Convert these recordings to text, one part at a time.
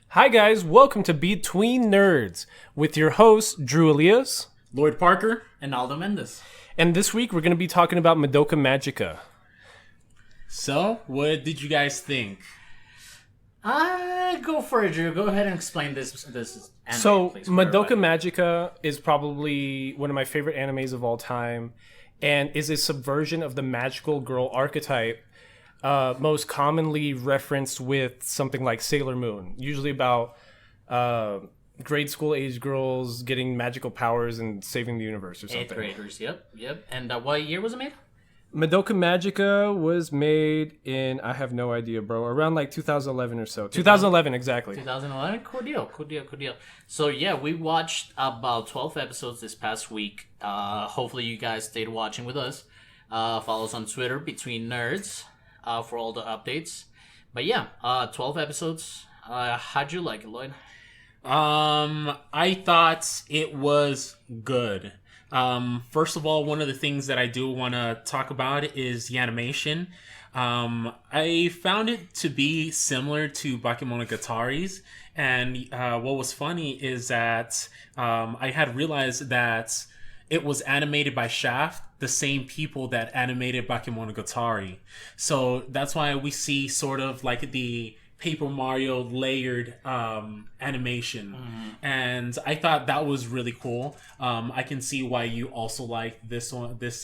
Hi guys, welcome to Between Nerds with your hosts Drew Elias, Lloyd Parker, and Aldo Mendes. and this week we're going to be talking about Madoka Magica. So, what did you guys think? Go for it, Drew. Go ahead and explain this anime, So, please, for Madoka everybody. Magica is probably one of my favorite animes of all time, and is a subversion of the magical girl archetype, most commonly referenced with something like Sailor Moon, usually about grade school age girls getting magical powers and saving the universe or something. 8th graders, yep. And what year was it made? Madoka Magica was made in, I have no idea, bro, around like 2011 or so. 2011, exactly. 2011? Cool deal. So yeah, we watched about 12 episodes this past week. Hopefully you guys stayed watching with us. Follow us on Twitter, Between Nerds, for all the updates. But yeah, 12 episodes. How'd you like it, Lloyd? I thought it was good. First of all, one of the things that I do want to talk about is the animation. I found it to be similar to Bakemonogatari's, and what was funny is that I had realized that it was animated by Shaft, the same people that animated Bakemonogatari. So that's why we see sort of like the Paper Mario layered animation, and I thought that was really cool. I can see why you also like this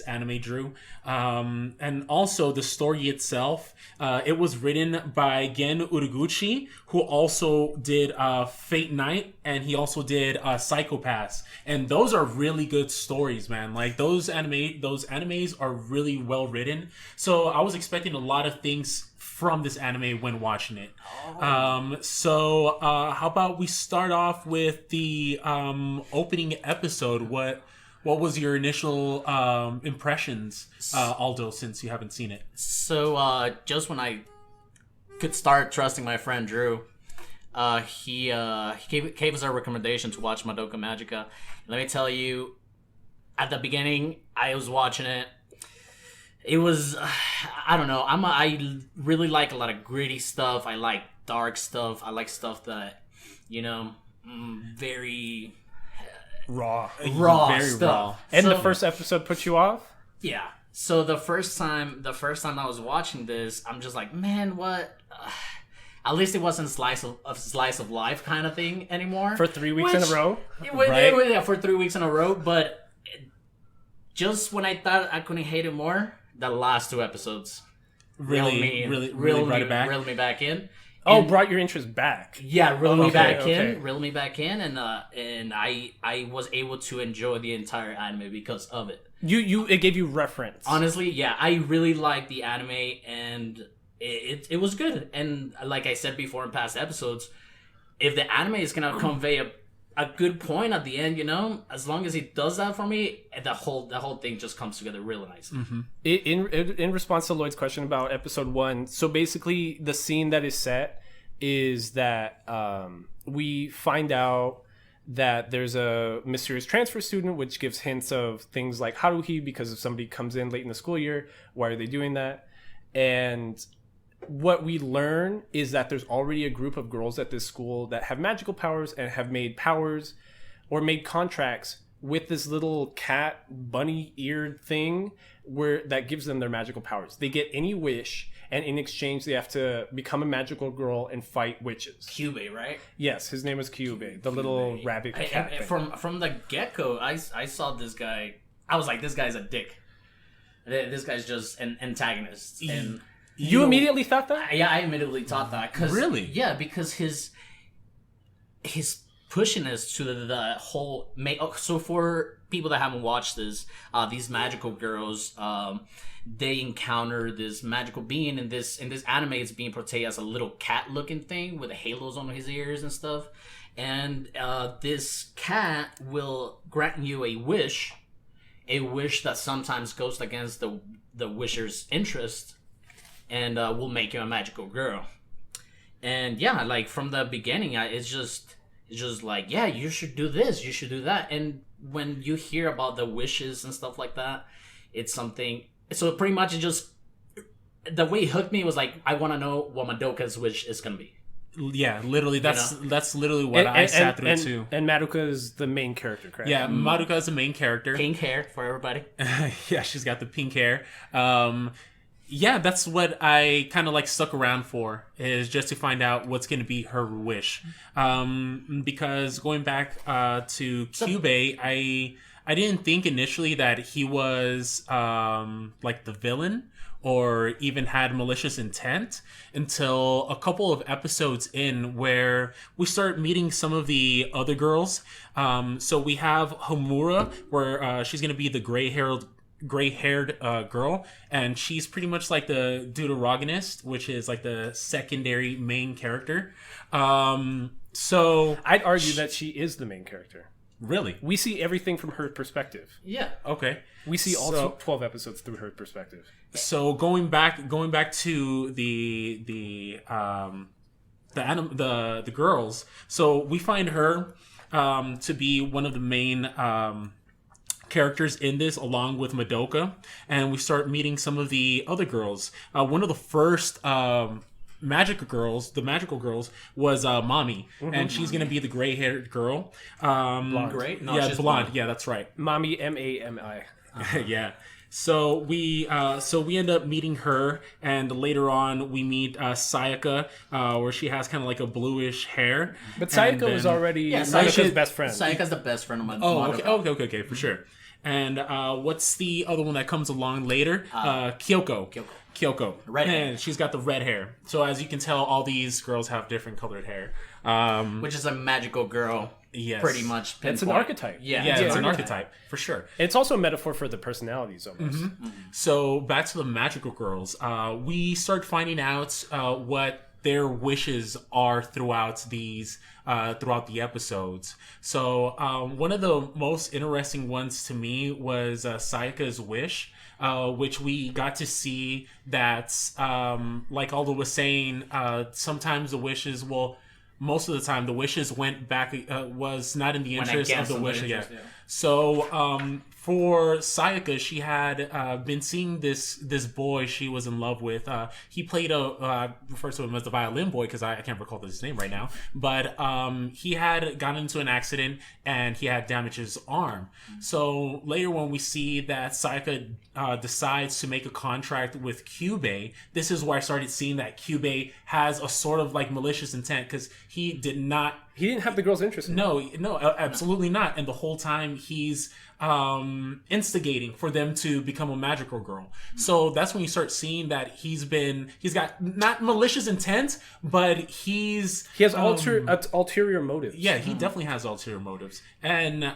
anime, Drew. And also the story itself, it was written by Gen Uroguchi, who also did Fate Night, and he also did Psychopaths, and those are really good stories, man. Like those animes are really well written. So I was expecting a lot of things from this anime when watching it. So how about we start off with the opening episode? What was your initial impressions, Aldo, since you haven't seen it? So just when I could start trusting my friend Drew, he gave us a recommendation to watch Madoka Magica. Let me tell you, at the beginning, I was watching it. It was, I don't know. I really like a lot of gritty stuff. I like dark stuff. I like stuff that, very Raw. Very stuff. raw. And So- the first episode put you off? Yeah. So the first time I was watching this, I'm just like, man, what? At least it wasn't slice of life kind of thing anymore. For 3 weeks in a row? Yeah, for 3 weeks in a row. But just when I thought I couldn't hate it more, the last 2 episodes Really brought it back. reeled me back in. Oh, And- brought your interest back. Yeah, reel me back okay. in, and I was able to enjoy the entire anime because of it. It gave you reference. Honestly, yeah, I really liked the anime, and it was good. And like I said before in past episodes, if the anime is gonna convey a good point at the end, as long as it does that for me, the whole thing just comes together really nice. In response to Lloyd's question about episode 1, so basically the scene that is set is that we find out that there's a mysterious transfer student, which gives hints of things like Haruhi, because if somebody comes in late in the school year, why are they doing that? And what we learn is that there's already a group of girls at this school that have magical powers and have made powers or made contracts with this little cat bunny eared thing that gives them their magical powers. They get any wish, and in exchange they have to become a magical girl and fight witches. Kyubey, right? Yes, his name is Kyubey, the little rabbit cat thing. From the get-go, I saw this guy. I was like, this guy's a dick. This guy's just an antagonist. And You immediately thought that? yeah, I immediately thought that. Really? Yeah, because his pushiness to the whole... So for people that haven't watched this, these magical girls, they encounter this magical being. In this anime, it's being portrayed as a little cat-looking thing with halos on his ears and stuff. And this cat will grant you a wish that sometimes goes against the wisher's interest, and will make you a magical girl. And yeah, like from the beginning, it's just like, yeah, you should do this, you should do that. And when you hear about the wishes and stuff like that, it's something. So pretty much, it just, the way it hooked me was like, I want to know what Madoka's wish is gonna be. Yeah, literally, that's literally what And- I and- sat through and, too. And Madoka is the main character, correct? Yeah, Madoka is the main character. Pink hair for everybody. Yeah, she's got the pink hair. Yeah, that's what I kind of like stuck around for, is just to find out what's going to be her wish. Because going back to Kyubey, I didn't think initially that he was like the villain or even had malicious intent until a couple of episodes in, where we start meeting some of the other girls. So we have Homura, where she's going to be the gray-haired girl, and she's pretty much like the deuteragonist, which is like the secondary main character. So I'd argue that she is the main character. really, We see everything from her perspective. Yeah. okay. We see all So- 12 episodes through her perspective. So going back to the girls. So we find her to be one of the main characters in this, along with Madoka, and we start meeting some of the other girls. One of the first magical girls was Mami, and she's gonna be the gray-haired girl. Great. No, yeah, she's blonde. blonde. Yeah, that's right. Mami, Mami. Yeah. So we end up meeting her, and later on we meet Sayaka, where she has kind of like a bluish hair. But Sayaka And then- was already Yeah, Sayaka's Sayaka- best friend. Sayaka's the best friend of my Oh, Madoka. okay, for sure. And what's the other one that comes along later? Kyoko. Red hair. And she's got the red hair. So as you can tell, all these girls have different colored hair. Which is a magical girl. Yes. Pretty much. It's an pinpoint. archetype. Yeah. Yeah, it's an Yeah. archetype for sure. It's also a metaphor for the personalities almost. So back to the magical girls, we start finding out what their wishes are throughout the episodes. So one of the most interesting ones to me was Sayaka's wish, which we got to see that, like Aldo was saying, sometimes the wishes will. Most of the time, the wishes went back, was not in the interest of against the the wish. Yeah. interest, yeah. So, for Sayaka, she had been seeing this boy she was in love with. He played refer to him as the violin boy, because I can't recall his name right now. But he had gotten into an accident and he had damaged his arm. So later, when we see that Sayaka decides to make a contract with Kyubey, this is where I started seeing that Kyubey has a sort of like malicious intent, because he didn't have the girl's interest. No, Absolutely not. And the whole time he's instigating for them to become a magical girl. So that's when you start seeing that he's got not malicious intent, but he he has ulterior motives. yeah, he definitely has ulterior motives. And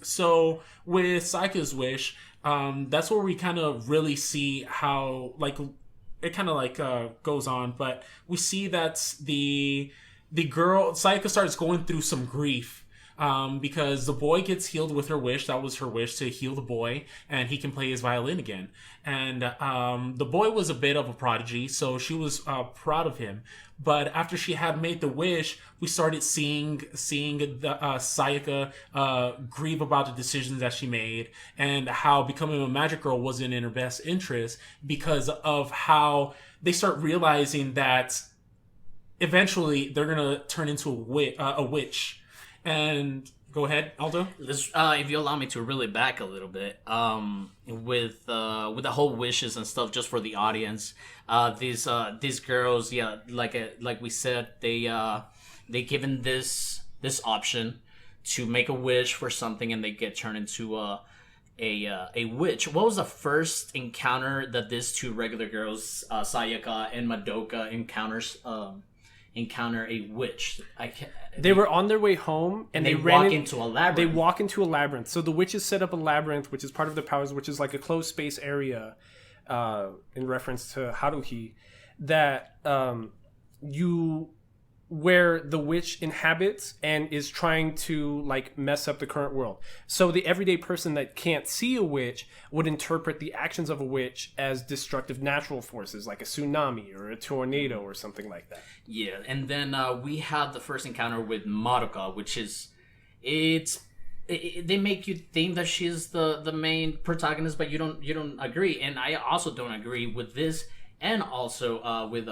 so with Sayaka's wish, that's where we kind of really see how like it kind of like goes on. But we see that the girl Sayaka starts going through some grief. Because the boy gets healed with her wish. That was her wish, to heal the boy, and he can play his violin again. And the boy was a bit of a prodigy, so she was proud of him. But after she had made the wish, we started seeing the Sayaka grieve about the decisions that she made, and how becoming a magic girl wasn't in her best interest, because of how they start realizing that eventually they're gonna turn into a witch. And go ahead, Aldo. If you allow me to reel it back a little bit, with the whole wishes and stuff, just for the audience, these girls, yeah, like we said, they given this option to make a wish for something, and they get turned into a witch. What was the first encounter that these two regular girls, Sayaka and Madoka, encounter a witch? They were on their way home, and they ran walk into a labyrinth. They walk into a labyrinth. So the witches set up a labyrinth, which is part of their powers, which is like a closed space area, in reference to Haruhi, that where the witch inhabits and is trying to like mess up the current world. So the everyday person that can't see a witch would interpret the actions of a witch as destructive natural forces, like a tsunami or a tornado or something like that. Yeah, and then we have the first encounter with Madoka, which is they make you think that she's the main protagonist, but you don't agree, and I also don't agree with this, and also with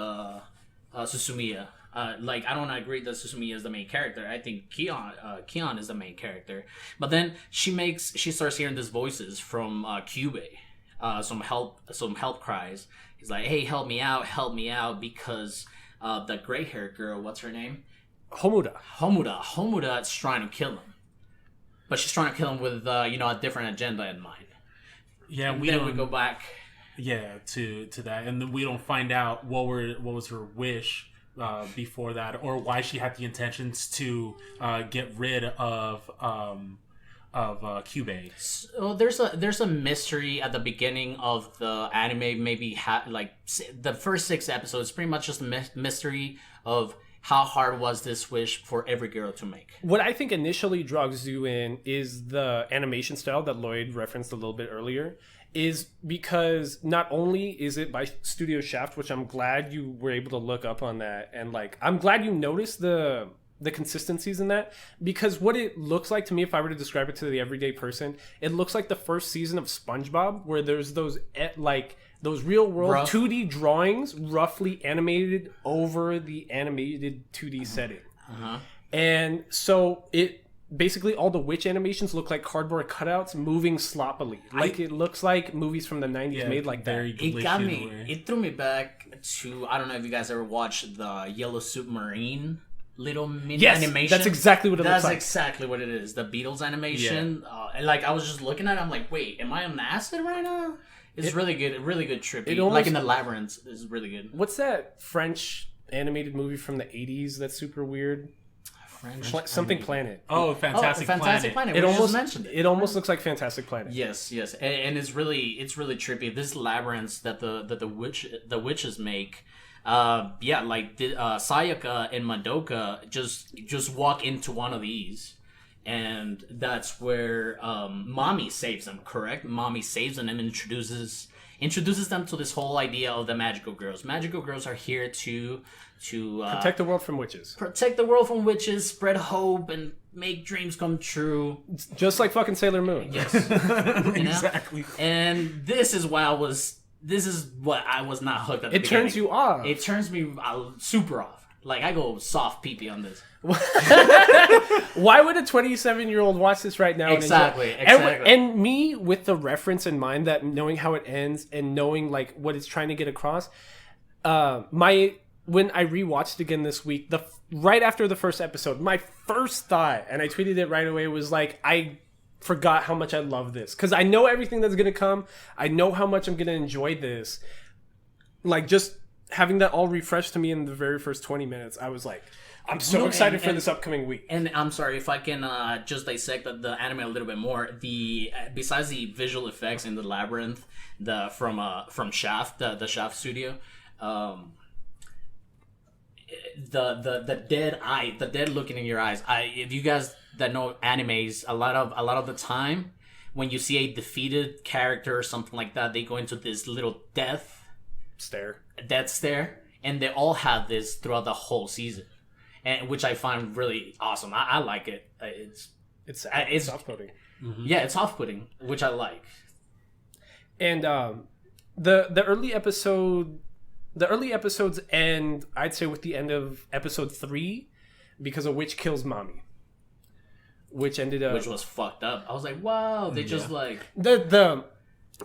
Susumiya. Like, I don't agree that Susumi is the main character. I think Kion is the main character. But then she starts hearing these voices from Kyubey, some help cries. He's like, "Hey, help me out," because the gray haired girl, what's her name? Homuda is trying to kill him, but she's trying to kill him with a different agenda in mind. Yeah, we go back. Yeah, to that, and then we don't find out what was her wish before that, or why she had the intentions to get rid of Kyubey. So there's a mystery at the beginning of the anime. Maybe the first 6 episodes, pretty much just a mystery of how hard was this wish for every girl to make. What I think initially draws you in is the animation style that Lloyd referenced a little bit earlier. Is because not only is it by Studio Shaft, which I'm glad you were able to look up on that, and like I'm glad you noticed the consistencies in that, because what it looks like to me, if I were to describe it to the everyday person, it looks like the first season of SpongeBob, where there's those real world 2D drawings roughly animated over the animated 2D setting. And so it basically all the witch animations look like cardboard cutouts moving sloppily. Like it looks like movies from the 90s made like that. It threw me back to, I don't know if you guys ever watched the Yellow Submarine little mini animation. That's exactly what it looks like. That's exactly what it is. The Beatles animation. And like I was just looking at it, I'm like, wait, am I on acid right now? It's really good trippy. Like in the Labyrinth is really good. What's that French animated movie from the 80s that's super weird? Something Planet. Oh, Fantastic Planet. It almost mentioned it. It almost looks like Fantastic Planet. Yes, and it's really trippy. This labyrinth that the witches make. Like Sayaka and Madoka just walk into one of these, and that's where Mommy saves them. Correct, Mommy saves them and introduces them to this whole idea of the magical girls. Magical girls are here to protect the world from witches. Spread hope, and make dreams come true. Just like fucking Sailor Moon. Yes. Exactly. And this is what I was not hooked at the beginning. Turns you off. It turns me super off. Like, I go soft pee-pee on this. Why would a 27-year-old watch this right now? Exactly. And me, with the reference in mind, that knowing how it ends and knowing like what it's trying to get across, when I rewatched again this week, right after the first episode, my first thought, and I tweeted it right away, was like, I forgot how much I love this, because I know everything that's gonna come. I know how much I'm gonna enjoy this. Like, just having that all refreshed to me in the very first 20 minutes, I was like, I'm so excited for this upcoming week. And I'm sorry if I can just dissect the anime a little bit more. Besides the visual effects in the Labyrinth, from Shaft, the Shaft studio, the dead looking in your eyes. If you guys that know animes, a lot of the time when you see a defeated character or something like that, they go into this little death stare, and they all have this throughout the whole season, and which I find really awesome. I like it. It's off-putting. Mm-hmm. Yeah, it's off-putting, which I like. And the early episodes end, I'd say, with the end of episode 3, because a witch kills Mommy, which ended up, which was fucked up. I was like, wow, they just like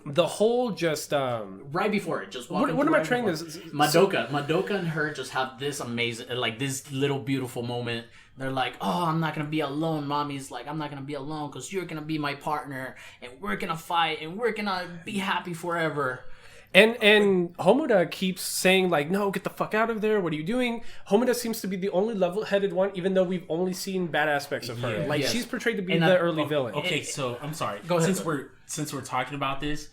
the whole just right before it, just what am I trying to Madoka and her just have this amazing, like, this little beautiful moment. They're like, oh, I'm not gonna be alone. Mommy's like, I'm not gonna be alone because you're gonna be my partner, and we're gonna fight, and we're gonna be happy forever. And Homuda keeps saying, like, no, get the fuck out of there. What are you doing? Homuda seems to be the only level-headed one, even though we've only seen bad aspects of her. She's portrayed to be the early villain. Okay, so I'm sorry. Go ahead. Since we're talking about this,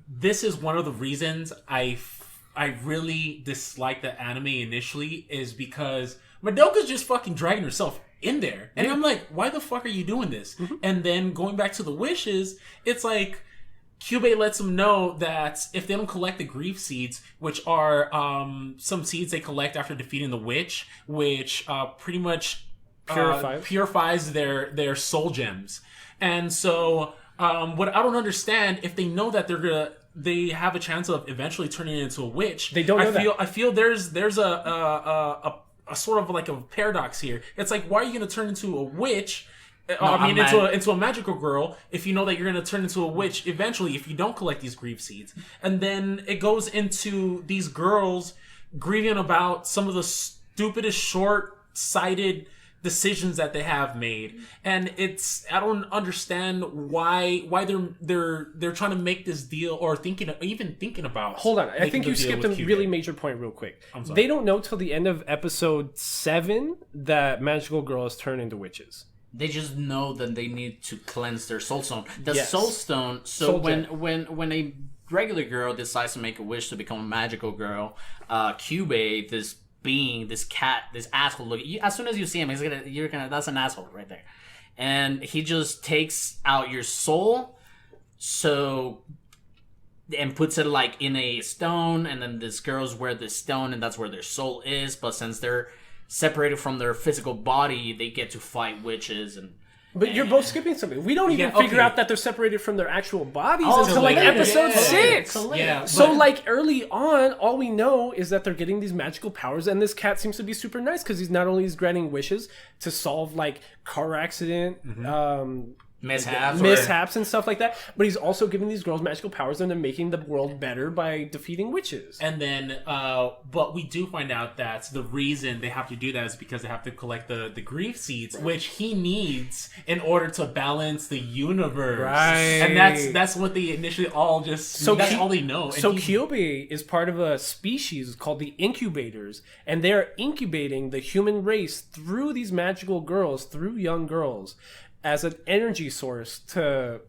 this is one of the reasons I really dislike the anime initially, is because Madoka's just fucking dragging herself in there. And I'm like, why the fuck are you doing this? Mm-hmm. And then going back to the wishes, it's like, Kyubey lets them know that if they don't collect the grief seeds, which are some seeds they collect after defeating the witch, which pretty much purifies their soul gems. And so what I don't understand, if they know that they're gonna they have a chance of eventually turning into a witch. They don't know I feel there's a sort of like a paradox here. It's like, why are you going to turn into a witch? Into a magical girl if you know that you're going to turn into a witch eventually if you don't collect these grief seeds. And then it goes into these girls grieving about some of the stupidest short-sighted decisions that they have made, and I don't understand why they're trying to make this deal or thinking about. Hold on, I think you skipped a really major point real quick. I'm sorry. They don't know till the end of episode 7 that magical girls turn into witches. They just know that they need to cleanse their soul stone. The Yes. soul stone. So Soul when a regular girl decides to make a wish to become a magical girl, Cube, this being, this cat, this asshole, look, as soon as you see him, you're gonna that's an asshole right there, and he just takes out your soul, and puts it like in a stone, and then these girls wear this stone, and that's where their soul is. But since they're separated from their physical body, they get to fight witches and. But you're both skipping something. We don't even figure out that they're separated from their actual bodies Oh, until like later. episode Yeah. 6. Till later. Yeah. So like early on, all we know is that they're getting these magical powers, and this cat seems to be super nice because he's not only granting wishes to solve like car accident, mishaps and stuff like that, but he's also giving these girls magical powers and they're making the world better by defeating witches. And then, but we do find out that the reason they have to do that is because they have to collect the grief seeds, which he needs in order to balance the universe. Right. And that's what they initially all just. That's all they know. And So Kyobe is part of a species called the incubators, and they're incubating the human race through these magical girls, through young girls, as an energy source to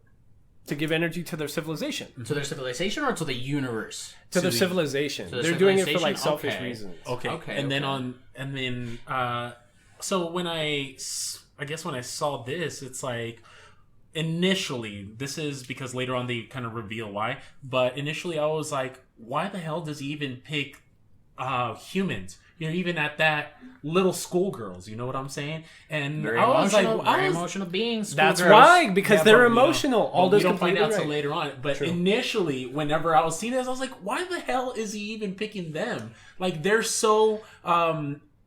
give energy to their civilization. To their civilization or to the universe? To their civilization. to the They're doing it for civilization? like selfish Okay. reasons. Okay. So when I guess when I saw this, it's like, initially, this is because later on they kind of reveal why, but initially I was like, why the hell does he even pick humans? You know, even at that, little schoolgirls, you know what I'm saying? And Very I was emotional, like, very emotional beings. That's schoolgirls. why, because Yeah, they're but emotional. All we those don't find out right. till later on. But initially, whenever I was seeing this, I was like, why the hell is he even picking them? Like, they're so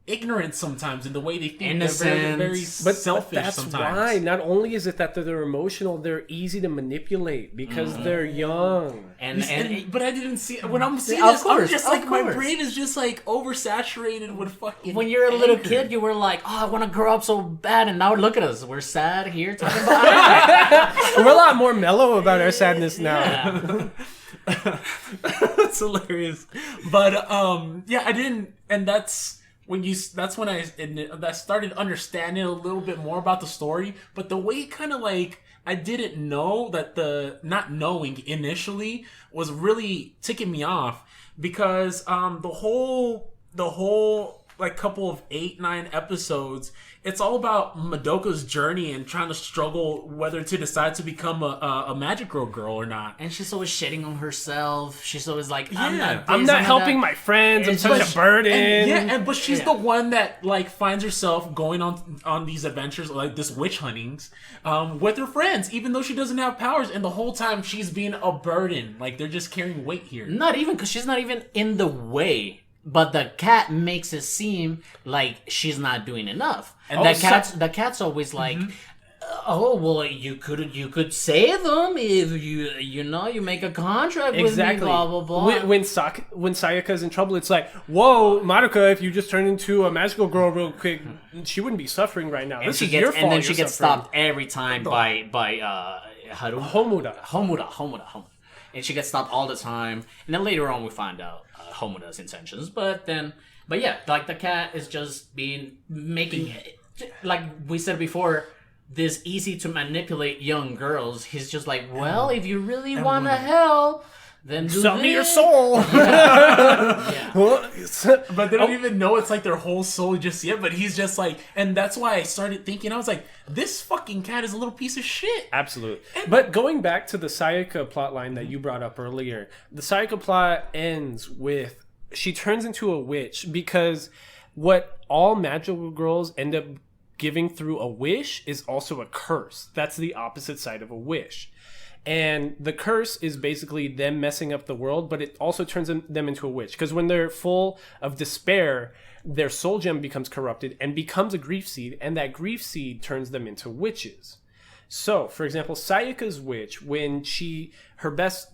ignorant sometimes in the way they think. Innocent. They're very selfish that's sometimes. why. Not only is it that they're emotional, they're easy to manipulate because they're young. But I didn't see when I'm seeing Of this. course, I'm just of like my course. brain is just like oversaturated with fucking. When you're a little anger. kid, you were like, "Oh, I want to grow up so bad," and now look at us. We're sad here talking about. We're a lot more mellow about our sadness now. Yeah. That's hilarious. But yeah, I didn't, and that's when I started understanding a little bit more about the story. But the way kind of like I didn't know that the not knowing initially was really ticking me off, because the whole like couple of 8-9 episodes, it's all about Madoka's journey and trying to struggle whether to decide to become a magical girl or not. And she's always shitting on herself. She's always like, Yeah. I'm not helping my friends. I'm such a burden. But she's the one that like finds herself going on these adventures, like this witch huntings, with her friends, even though she doesn't have powers. And the whole time she's being a burden, like they're just carrying weight here. Not even, because she's not even in the way. But the cat makes it seem like she's not doing enough, and the cat's always like, "Oh, well, you could save them if you make a contract with me, blah blah blah." When Sayaka's in trouble, it's like, "Whoa, Madoka! If you just turn into a magical girl real quick, she wouldn't be suffering right now. This is your fault." And then she you're gets suffering." stopped every time by Homura. And she gets stopped all the time. And then later on, we find out Homura's intentions. But yeah, like the cat is just making, like we said before, this easy to manipulate young girls. He's just like, well, if you really want to help, then do Sell me your this. soul. Yeah. But they don't even know it's like their whole soul just yet. But he's just like, and that's why I started thinking. I was like, this fucking cat is a little piece of shit. Absolutely. But going back to the Sayaka plotline that you brought up earlier, the Sayaka plot ends with she turns into a witch because what all magical girls end up giving through a wish is also a curse. That's the opposite side of a wish. And the curse is basically them messing up the world, but it also turns them into a witch. Because when they're full of despair, their soul gem becomes corrupted and becomes a grief seed, and that grief seed turns them into witches. So, for example, Sayaka's witch, when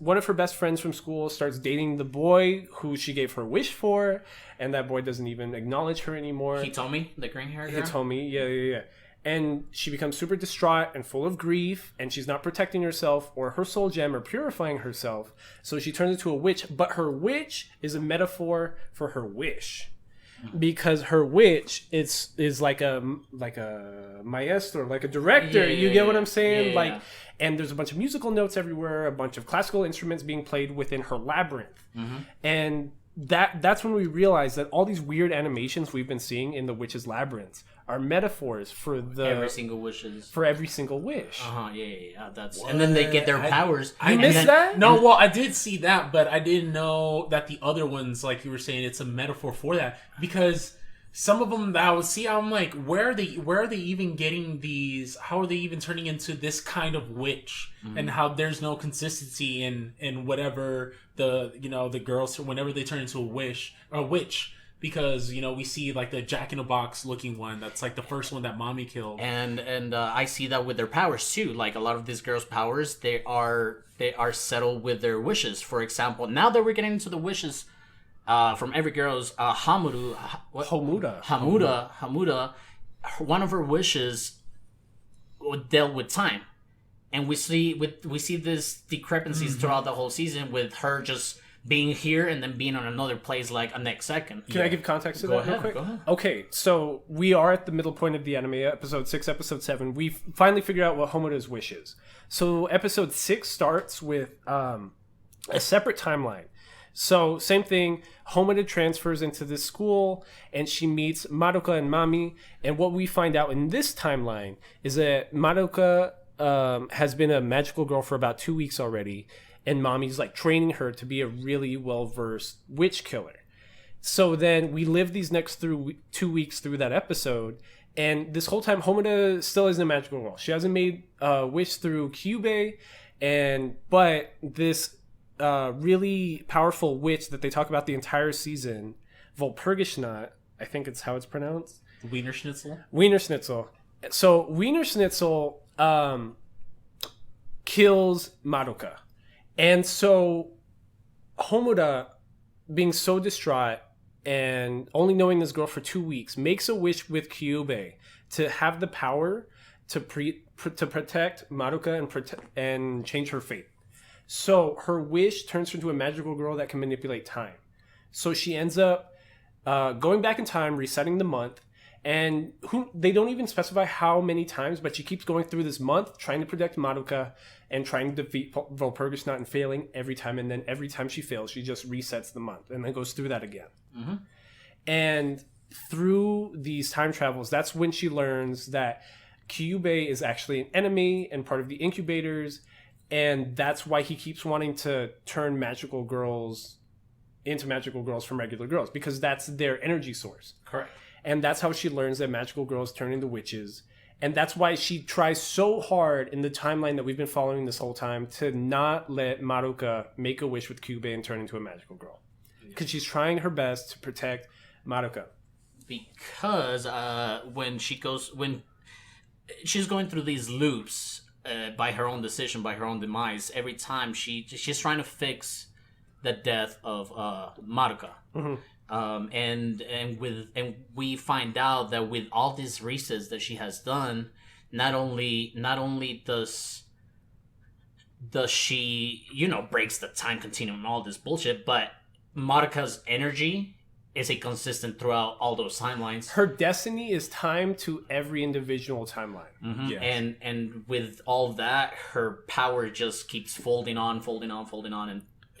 one of her best friends from school starts dating the boy who she gave her wish for, and that boy doesn't even acknowledge her anymore. Hitomi, the green hair girl? Hitomi, yeah. And she becomes super distraught and full of grief, and she's not protecting herself or her soul gem or purifying herself. So she turns into a witch, but her witch is a metaphor for her wish. Because her witch is like a maestro, like a director. You get what I'm saying? Yeah. And there's a bunch of musical notes everywhere, a bunch of classical instruments being played within her labyrinth. And that's when we realize that all these weird animations we've been seeing in the witch's labyrinth are metaphors for every single wish. That's and then they get their powers. You missed that? No, well, I did see that, but I didn't know that the other ones, like you were saying, it's a metaphor for that, because some of them that I would see, I'm like, where are they even getting these? How are they even turning into this kind of witch? And how there's no consistency in whatever the girls, whenever they turn into a witch. Because, we see like the Jack in a Box looking one. That's like the first one that mommy killed. And I see that with their powers too. Like a lot of these girls' powers, they are settled with their wishes. For example, now that we're getting into the wishes from every girl's Hamuda, one of her wishes dealt with time. And we see this discrepancies throughout the whole season with her just being here and then being on another place like a next second. Can I give context to that real quick? Go ahead. Okay, so we are at the middle point of the anime, episode 6, episode 7. We finally figured out what Homoda's wish is. So episode 6 starts with a separate timeline. So same thing, Homoda transfers into this school and she meets Madoka and Mami. And what we find out in this timeline is that Madoka has been a magical girl for about 2 weeks already. And Mami's like training her to be a really well-versed witch killer. So then we live these next 2 weeks through that episode. And this whole time, Homoda still isn't a magical girl. She hasn't made a wish through Kyubey. But this really powerful witch that they talk about the entire season, Walpurgisnacht, I think it's how it's pronounced. Wiener Schnitzel. So Wiener Schnitzel kills Madoka. And so Homoda, being so distraught and only knowing this girl for 2 weeks, makes a wish with Kyubey to have the power to protect Madoka and change her fate. So her wish turns her into a magical girl that can manipulate time. So she ends up going back in time, resetting the month, and they don't even specify how many times, but she keeps going through this month trying to protect Madoka and trying to defeat Walpurgisnacht and failing every time. And then every time she fails, she just resets the month and then goes through that again. And through these time travels, that's when she learns that Kyubey is actually an enemy and part of the incubators. And that's why he keeps wanting to turn magical girls into magical girls from regular girls, because that's their energy source. Correct. And that's how she learns that magical girls turn into witches. And that's why she tries so hard in the timeline that we've been following this whole time to not let Madoka make a wish with Kyubey and turn into a magical girl. Because she's trying her best to protect Madoka. Because when she's going through these loops by her own decision, by her own demise, every time she's trying to fix the death of Madoka. And we find out that with all these resets that she has done, not only does she breaks the time continuum and all this bullshit, but Madoka's energy is a consistent throughout all those timelines. Her destiny is timed to every individual timeline. Yes. And with all of that, her power just keeps folding on,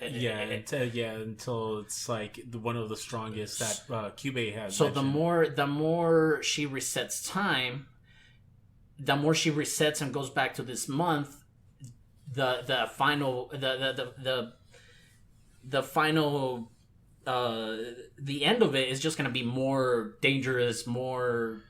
and until it's like one of the strongest that Kyubey has. So mentioned. the more she resets time, the more she resets and goes back to this month. The final the end of it is just going to be more dangerous, more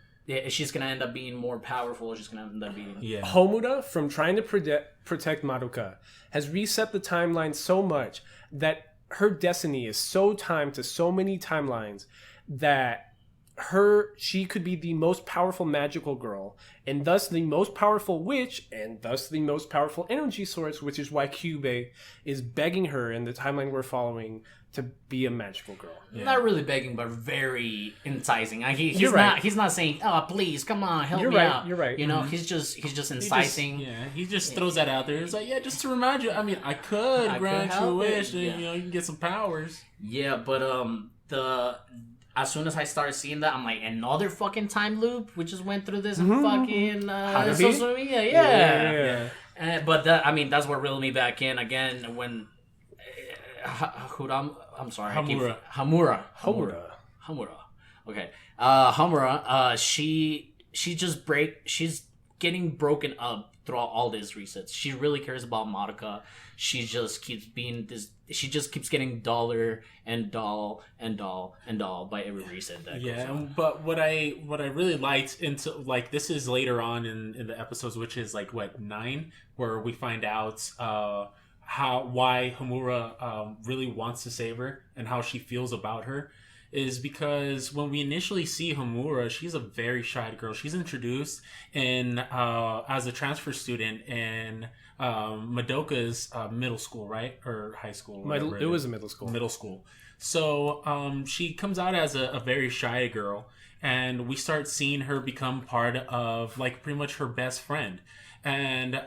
she's gonna end up being more powerful. She's gonna end up being Homura, from trying to protect Madoka, has reset the timeline so much that her destiny is so timed to so many timelines that she could be the most powerful magical girl, and thus the most powerful witch, and thus the most powerful energy source, which is why Kyubey is begging her in the timeline we're following to be a magical girl. Not really begging, but very enticing. He's right. He's not saying, "Oh, please, come on, help me out." You're right. You know, he's just enticing. He just throws that out there. It's like, just to remind you. I mean, I could grant you a wish, and you can get some powers. Yeah, but as soon as I started seeing that, I'm like, another fucking time loop. We just went through this fucking social media. Yeah. But that's what reeled me back in again when. I'm sorry. Homura. Okay. Homura. She's getting broken up throughout all these resets. She really cares about Madoka. She just keeps being this. She just keeps getting duller and dull by every reset that goes on. But what I really liked this is later on in the episodes, which is 9, where we find out why Homura really wants to save her and how she feels about her, is because when we initially see Homura, she's a very shy girl. She's introduced as a transfer student in Madoka's middle school, right? Or high school. It was a middle school. Middle school. So she comes out as a very shy girl, and we start seeing her become part of pretty much her best friend. And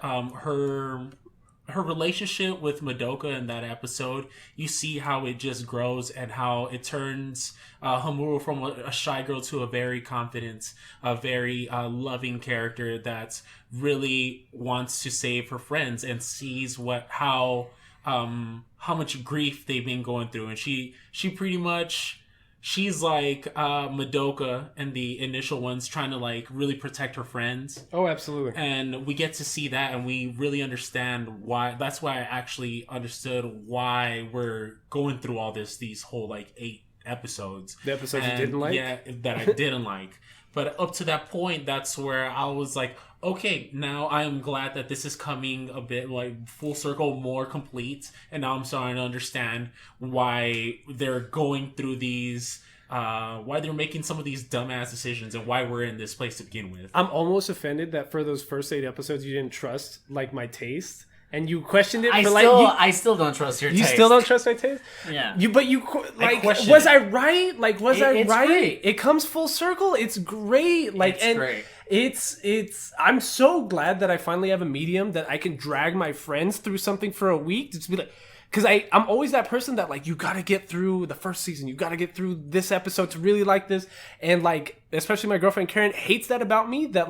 her relationship with Madoka in that episode, you see how it just grows and how it turns Homura from a shy girl to a very confident, a very loving character that really wants to save her friends and sees how much grief they've been going through. And she pretty much... She's like Madoka and the initial ones, trying to really protect her friends. Oh, absolutely. And we get to see that, and we really understand why. That's why I actually understood why we're going through all these whole 8 episodes. The episodes you didn't like? Yeah, that I didn't like. But up to that point, that's where I was like, okay, now I am glad that this is coming a bit full circle, more complete. And now I'm starting to understand why they're going through these, why they're making some of these dumbass decisions and why we're in this place to begin with. I'm almost offended that for those first 8 episodes, you didn't trust my taste. And you questioned it. I still don't trust your taste. You still don't trust my taste? Yeah. Was I right? Was I right? Great. It comes full circle. It's great. Great. It's I'm so glad that I finally have a medium that I can drag my friends through something for a week to just be because I'm always that person that you gotta get through the first season, you gotta get through this episode to really like this, and especially my girlfriend Karen hates that about me, that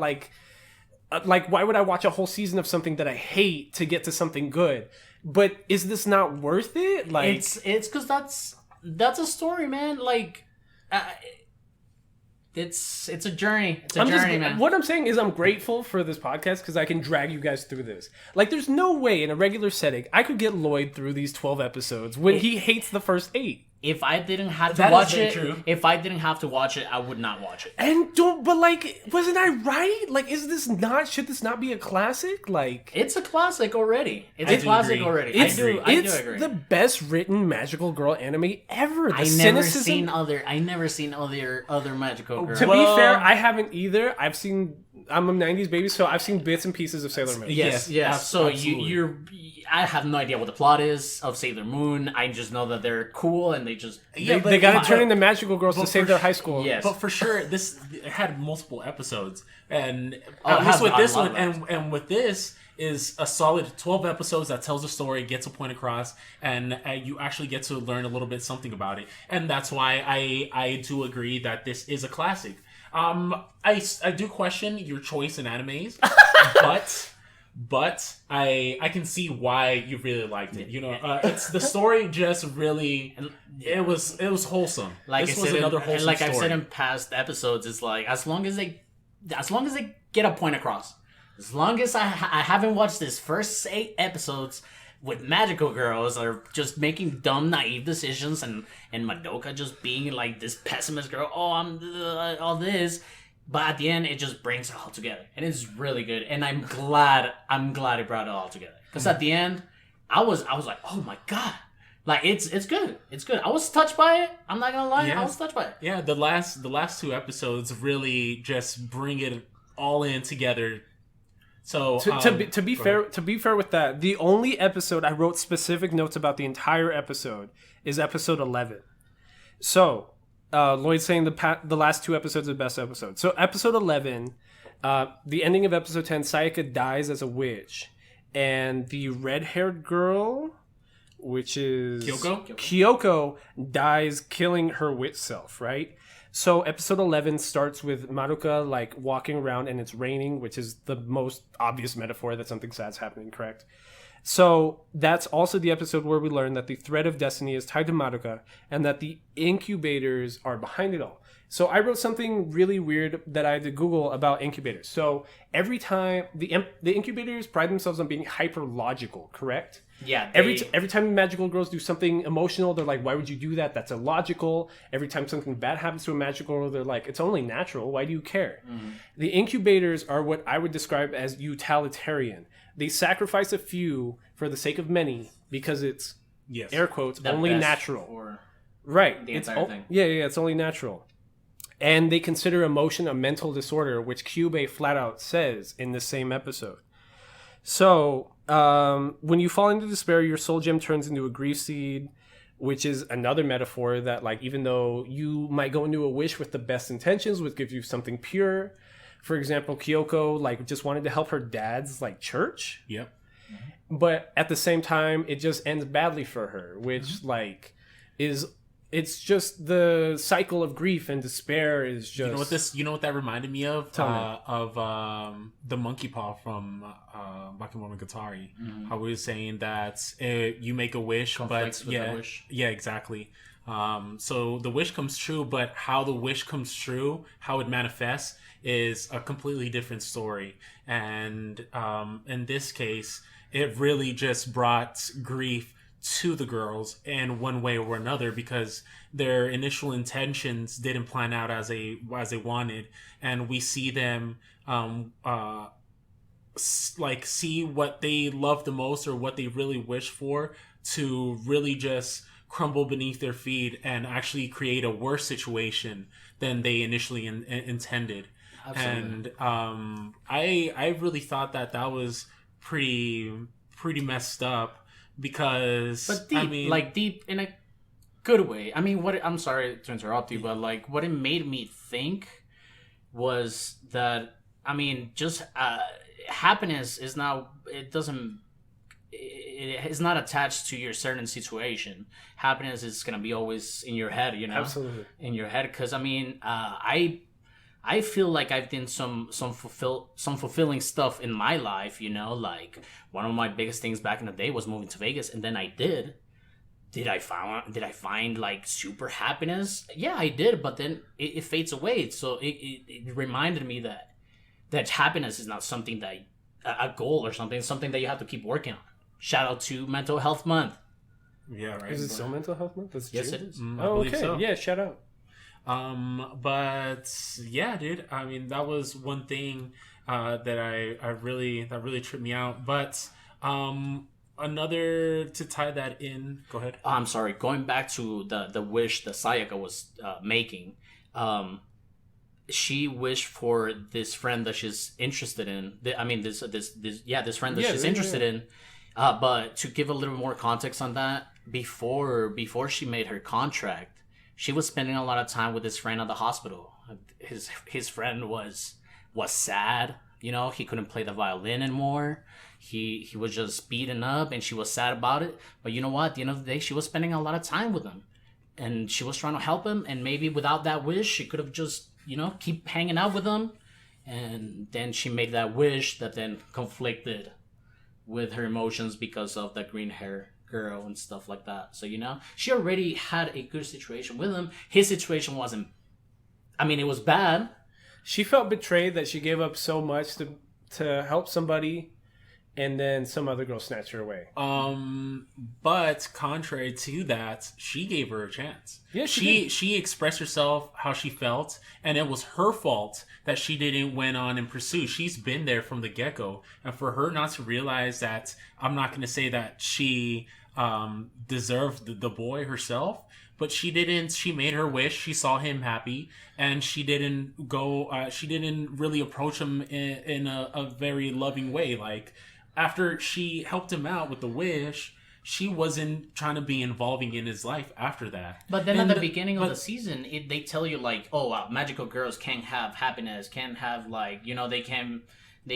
why would I watch a whole season of something that I hate to get to something good? But is this not worth it? It's because that's a story, man. It's a journey. It's a journey, man. What I'm saying is I'm grateful for this podcast because I can drag you guys through this. There's no way in a regular setting I could get Lloyd through these 12 episodes when he hates the first 8. If I didn't have to watch it, I would not watch it. And wasn't I right? Should this not be a classic? It's a classic already. It's a classic already. I do agree. It's the best written magical girl anime ever. I never seen other magical girls. To be fair, I haven't either. I'm a 90s baby, so I've seen bits and pieces of Sailor Moon. Yes. So I have no idea what the plot is of Sailor Moon. I just know that they're cool and they just... They gotta turn into magical girls to save their high school. Yes. But for sure, this had multiple episodes. And at least with this one, and with this is a solid 12 episodes that tells a story, gets a point across, and you actually get to learn a little bit something about it. And that's why I do agree that this is a classic. I do question your choice in animes, but I can see why you really liked it. It's the story just really it was wholesome. This was another wholesome story. I've said in past episodes, it's as long as they get a point across. As long as I haven't watched this first 8 episodes with magical girls are just making dumb, naive decisions, and Madoka just being this pessimist girl. Oh, I'm all this. But at the end, it just brings it all together, and it's really good. And I'm glad it brought it all together. Because at the end, I was like, oh my god, like it's good, it's good. I was touched by it. I'm not gonna lie, I was touched by it. Yeah, the last 2 episodes really just bring it all in together. So to be fair with that, the only episode I wrote specific notes about the entire episode is episode 11. So. Lloyd's saying the last 2 episodes are the best episodes. So episode 11, the ending of episode 10, Sayaka dies as a witch. And the red-haired girl, which is... Kyoko dies killing her witch self, right? So episode 11 starts with Madoka, like, walking around and it's raining, which is the most obvious metaphor that something sad's happening, correct? So that's also the episode where we learn that the thread of destiny is tied to Madoka and that the incubators are behind it all. So I wrote something really weird that I had to Google about incubators. So every time the incubators pride themselves on being hyper logical, correct? Yeah. Every time magical girls do something emotional, they're like, why would you do that? That's illogical. Every time something bad happens to a magical girl, they're like, it's only natural. Why do you care? Mm-hmm. The incubators are what I would describe as utilitarian. They sacrifice a few for the sake of many because it's, air quotes, only natural. Right. The entire thing. Yeah, it's only natural. And they consider emotion a mental disorder, which Kyubey flat out says in the same episode. So, when you fall into despair, your soul gem turns into a grief seed, which is another metaphor that, like, even though you might go into a wish with the best intentions, which gives you something pure. For example, Kyoko, like, just wanted to help her dad's, like, church. Yep. But at the same time, it just ends badly for her, which, like, it's just the cycle of grief and despair is just... You know what that reminded me of? Tell me. Of the monkey paw from Bakemonogatari. Mm-hmm. How we were saying that you make a wish, Conflicts but with the wish. Yeah, exactly. So the wish comes true, but how the wish comes true, how it manifests, is a completely different story. And in this case, it really just brought grief to the girls in one way or another because their initial intentions didn't plan out as they wanted, and we see them see what they love the most or what they really wish for to really just crumble beneath their feet and actually create a worse situation than they initially intended. Absolutely. And I really thought that was pretty messed up. Because, but deep, deep in a good way. I mean, I'm sorry to interrupt you, but like, what it made me think was that, I mean, just happiness is not. It doesn't. It is not attached to your certain situation. Happiness is gonna be always in your head, you know. Absolutely. In your head, because I mean, I feel like I've done some fulfilling stuff in my life, you know, like one of my biggest things back in the day was moving to Vegas, and then I did. Did I find like super happiness? Yeah, I did, but then it fades away. So it reminded me that happiness is not something that a goal or something. It's something that you have to keep working on. Shout out to Mental Health Month. Yeah, right. Is it still Mental Health Month? Yes, it is. Oh, okay. So. Yeah, shout out. But yeah, dude, I mean, that was one thing that I really tripped me out. But another to tie that in, go ahead. I'm sorry, going back to the wish that Sayaka was making. She wished for this friend that she's interested in. This friend that she's interested in. But to give a little more context on that, before she made her contract, she was spending a lot of time with his friend at the hospital. His friend was sad. You know, he couldn't play the violin anymore. He was just beaten up, and she was sad about it. But you know what? At the end of the day, she was spending a lot of time with him, and she was trying to help him. And maybe without that wish, she could have just, you know, keep hanging out with him. And then she made that wish that then conflicted with her emotions because of the green hair girl and stuff like that. So, you know, she already had a good situation with him. His situation wasn't, I mean, it was bad. She felt betrayed that she gave up so much to help somebody, and then some other girl snatched her away. But contrary to that, she gave her a chance. Yeah, she expressed herself how she felt, and it was her fault that she didn't went on and pursue. She's been there from the get-go, and for her not to realize that, I'm not going to say that she deserved the boy herself, but she didn't. She made her wish. She saw him happy, and she didn't go. She didn't really approach him in a very loving way. Like, after she helped him out with the wish, she wasn't trying to be involving in his life after that. But then at the beginning of the season, they tell you like, oh, magical girls can't have happiness, can't have like, they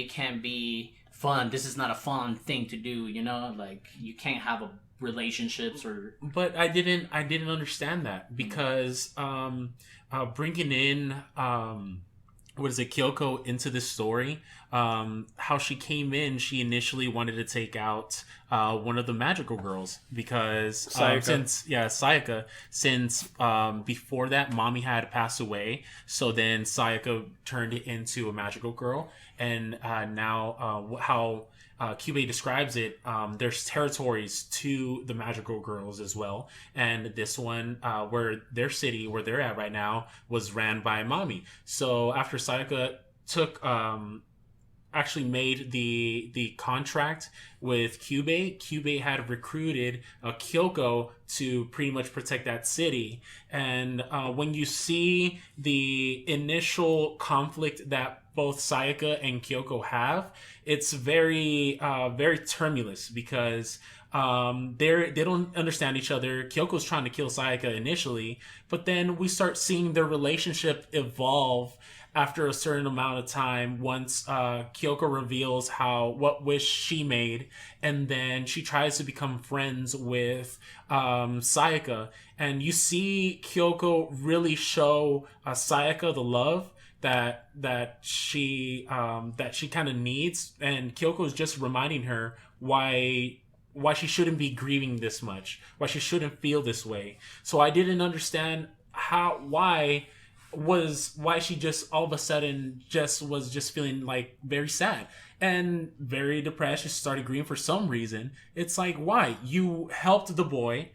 can't be fun. This is not a fun thing to do, like you can't have relationships or. But I didn't understand that because bringing in Kyoko into this story, how she came in, she initially wanted to take out one of the magical girls because Sayaka, since before that mommy had passed away, so then Sayaka turned into a magical girl, and now how Kyubey describes it, there's territories to the magical girls as well, and this one, where their city, where they're at right now, was ran by mommy. So after Sayaka actually made the contract with Kyubey had recruited Kyoko to pretty much protect that city. And when you see the initial conflict that both Sayaka and Kyoko have, it's very very tumultuous because they don't understand each other. Kyoko's trying to kill Sayaka initially, but then we start seeing their relationship evolve after a certain amount of time once Kyoko reveals what wish she made, and then she tries to become friends with Sayaka, and you see Kyoko really show Sayaka the love that she kind of needs, and Kyoko is just reminding her why she shouldn't be grieving this much, why she shouldn't feel this way. So I didn't understand why she just all of a sudden was just feeling like very sad and very depressed. She started grieving for some reason. It's like, why? You helped the boy.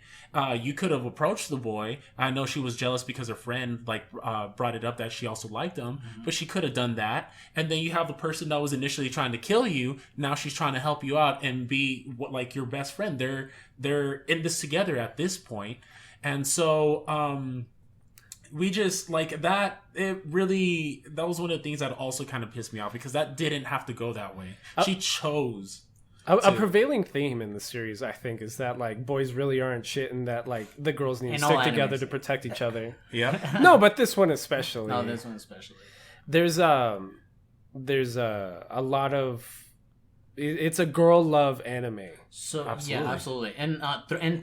You could have approached the boy. I know she was jealous because her friend brought it up that she also liked him, but she could have done that. And then you have the person that was initially trying to kill you. Now she's trying to help you out and be like your best friend. They're in this together at this point. And so, we just like that. That was one of the things that also kind of pissed me off because that didn't have to go that way. She chose. A prevailing theme in the series, I think, is that like boys really aren't shit, and that like the girls need to stick together to protect each other. Yeah. No, but this one especially. There's a lot of. It's a girl love anime. So absolutely. Yeah, absolutely, and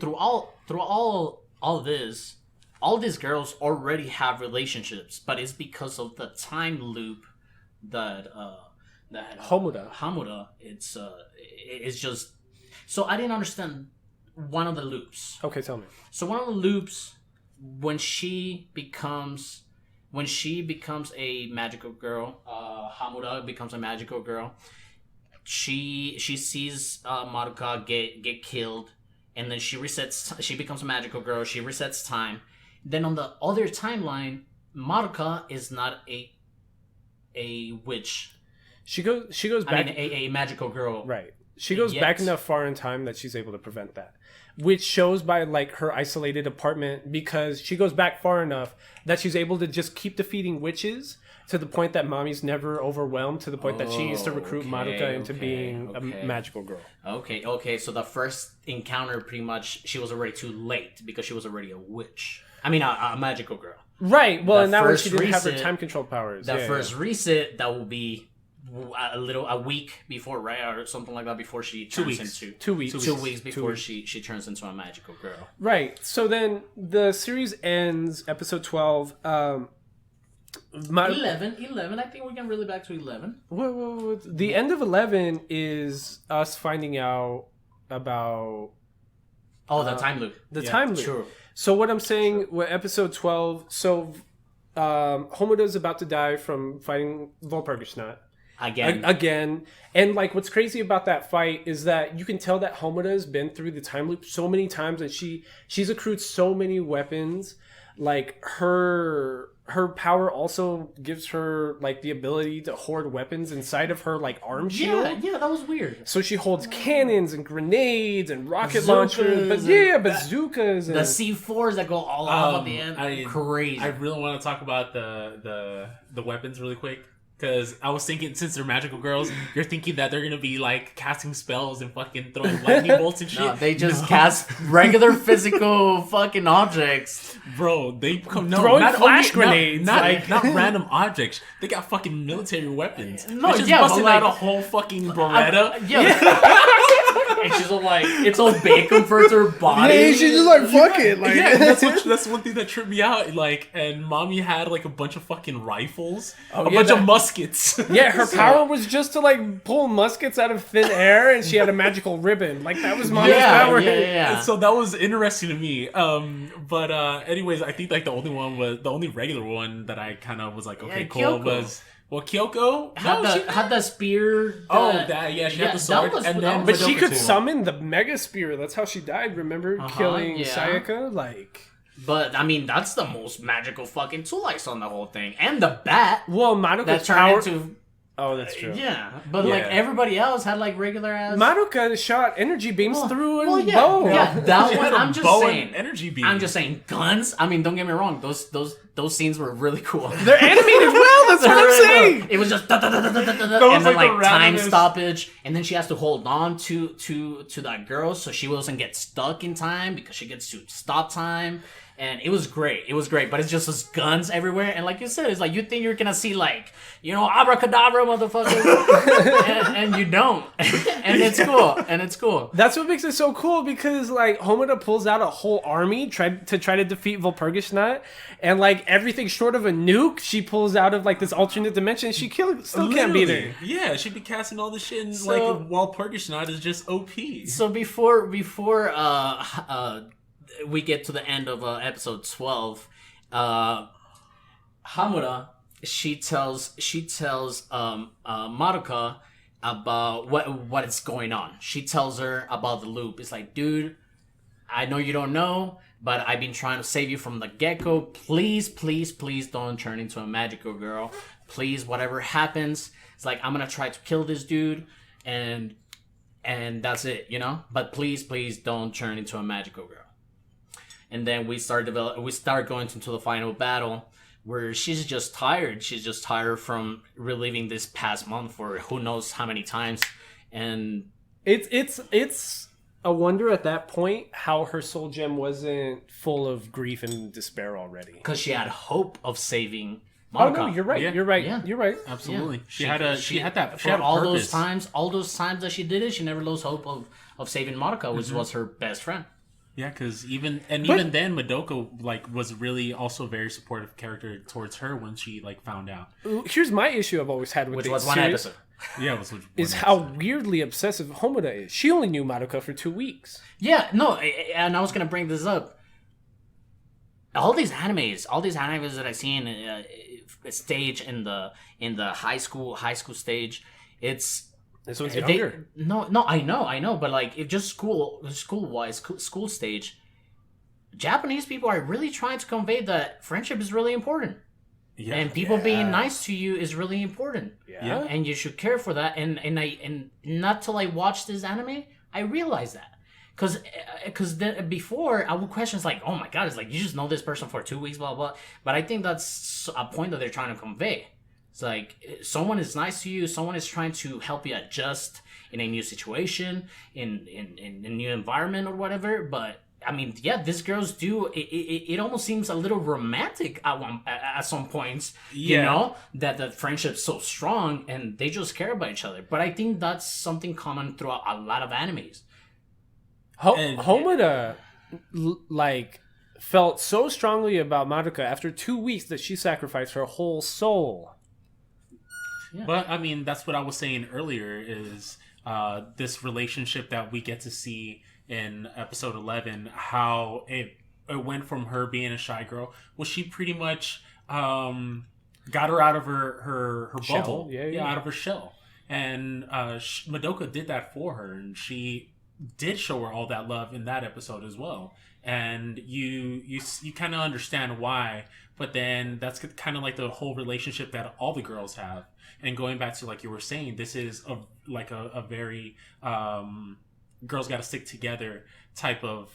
through all this. All these girls already have relationships, but it's because of the time loop that Hamuda. It's just. So I didn't understand one of the loops. Okay, tell me. So one of the loops, when she becomes a magical girl, Hamuda becomes a magical girl. She sees Madoka get killed, and then she resets. She becomes a magical girl. She resets time. Then on the other timeline, Madoka is not a witch. She goes back. A magical girl. Right. She goes back enough far in time that she's able to prevent that, which shows by like her isolated apartment, because she goes back far enough that she's able to just keep defeating witches to the point that mommy's never overwhelmed, to the point that she used to recruit Madoka into being a magical girl. Okay. So the first encounter, pretty much, she was already too late because she was already a witch. I mean, a magical girl. Right. Well, and that one she didn't have her time control powers. First reset, that will be a week before, right, or something like that, before she turns into 2 weeks. 2 weeks before she turns into a magical girl. Right. So then the series ends, episode 12. 11. I think we can really back to 11. Whoa. The end of 11 is us finding out about the time loop. Time loop. True. So what I'm saying, with episode 12, so Homoda is about to die from fighting Volpurgisnacht. again. And like what's crazy about that fight is that you can tell that Homoda's been through the time loop so many times, and she's accrued so many weapons. Like her power also gives her like the ability to hoard weapons inside of her like arm shield. Yeah, that was weird. So she holds cannons and grenades and rocket Bazookas launchers, bazookas and The C4s that go all off at the end. Crazy. I really want to talk about the weapons really quick. Because I was thinking, since they're magical girls, you're thinking that they're going to be, like, casting spells and fucking throwing lightning bolts and shit. No, they just cast regular physical fucking objects. Bro, they come... throwing flash grenades. Not random objects. They got fucking military weapons. No, They're just yeah, busting but, like, out a whole fucking Beretta. And she's all like, it's all bacon for her body. Yeah, she's just like, fuck it. Like, Yeah, that's one thing that tripped me out. Like, and mommy had like a bunch of fucking rifles, a bunch of muskets. Yeah, her power was just to like pull muskets out of thin air, and she had a magical ribbon. Like that was mommy's power. Yeah. So that was interesting to me. But anyways, I think like the only regular one that I kind of was like, okay, cool Kyoko. was. Well, Kyoko had the spear. She had the sword, But she Madoka could too. summon the mega spear. That's how she died. Remember killing Sayaka? Like, But I mean, that's the most magical fucking tool I saw in the whole thing, and the bat. well, That Madoka's turned power. into That's true. yeah, but like everybody else had like regular ass. Madoka shot energy beams through a yeah, bow. yeah, that She one. had a I'm just bow saying. and energy beam. I'm just saying, guns. I mean, don't get me wrong. Those scenes were really cool. They're animated well. That's what I'm saying. It was just and was then like the like time randomest- stoppage, and then she has to hold on to that girl so she doesn't get stuck in time because she gets to stop time. And it was great. It was great, but it's just those guns everywhere. And like you said, it's like you think you're gonna see like, abracadabra, motherfucker, and you don't. And it's cool. And it's cool. That's what makes it so cool because like Homoda pulls out a whole army try to defeat Walpurgisnacht, and like everything short of a nuke, she pulls out of like this alternate dimension. She still can't beat her. Yeah, she'd be casting all this shit, and like while Purgisnacht is just OP. So before we get to the end of episode 12, Hamura she tells Madoka about what is going on. She tells her about the loop. It's like, dude, I know you don't know, but I've been trying to save you from the get-go. Please, please, please don't turn into a magical girl. Please, whatever happens, it's like, I'm gonna try to kill this dude, and that's it, But please, please don't turn into a magical girl. And then we start going into the final battle where she's just tired. She's just tired from reliving this past month for who knows how many times. And it's a wonder at that point how her soul gem wasn't full of grief and despair already. Because she had hope of saving Madoka. Oh no, you're right. Yeah. You're right. Yeah. You're right. Absolutely. Yeah. She had that. She For had a all purpose. those times that she did it, she never lost hope of saving Madoka, which was her best friend. Yeah, because even then, Madoka like was really also a very supportive character towards her when she like found out. Here's my issue I've always had with Which the was one series, episode. Yeah, it was one is episode. how weirdly obsessive Homoda is. She only knew Madoka for 2 weeks. Yeah, no, and I was gonna bring this up. All these animes that I've seen stage in the high school stage, This one's younger. No, I know, but like it just school stage. Japanese people are really trying to convey that friendship is really important, and people being nice to you is really important. Yeah. And you should care for that. And not till I watched this anime, I realized that. Because before I would question, it's like, oh my god, it's like you just know this person for 2 weeks, blah blah. But I think that's a point that they're trying to convey. It's like someone is nice to you, someone is trying to help you adjust in a new situation, in a new environment or whatever. But I mean, yeah, these girls do. It almost seems a little romantic at some points. That the friendship's so strong and they just care about each other. But I think that's something common throughout a lot of animes. Homoda like felt so strongly about Madoka after 2 weeks that she sacrificed her whole soul. Yeah. But I mean, that's what I was saying earlier is this relationship that we get to see in episode 11, how it went from her being a shy girl. Well, she pretty much got her out of her Shell. bubble, Yeah. out of her shell. And Madoka did that for her, and she did show her all that love in that episode as well. And you kind of understand why, but then that's kind of like the whole relationship that all the girls have. And going back to like you were saying, this is a very girls got to stick together type of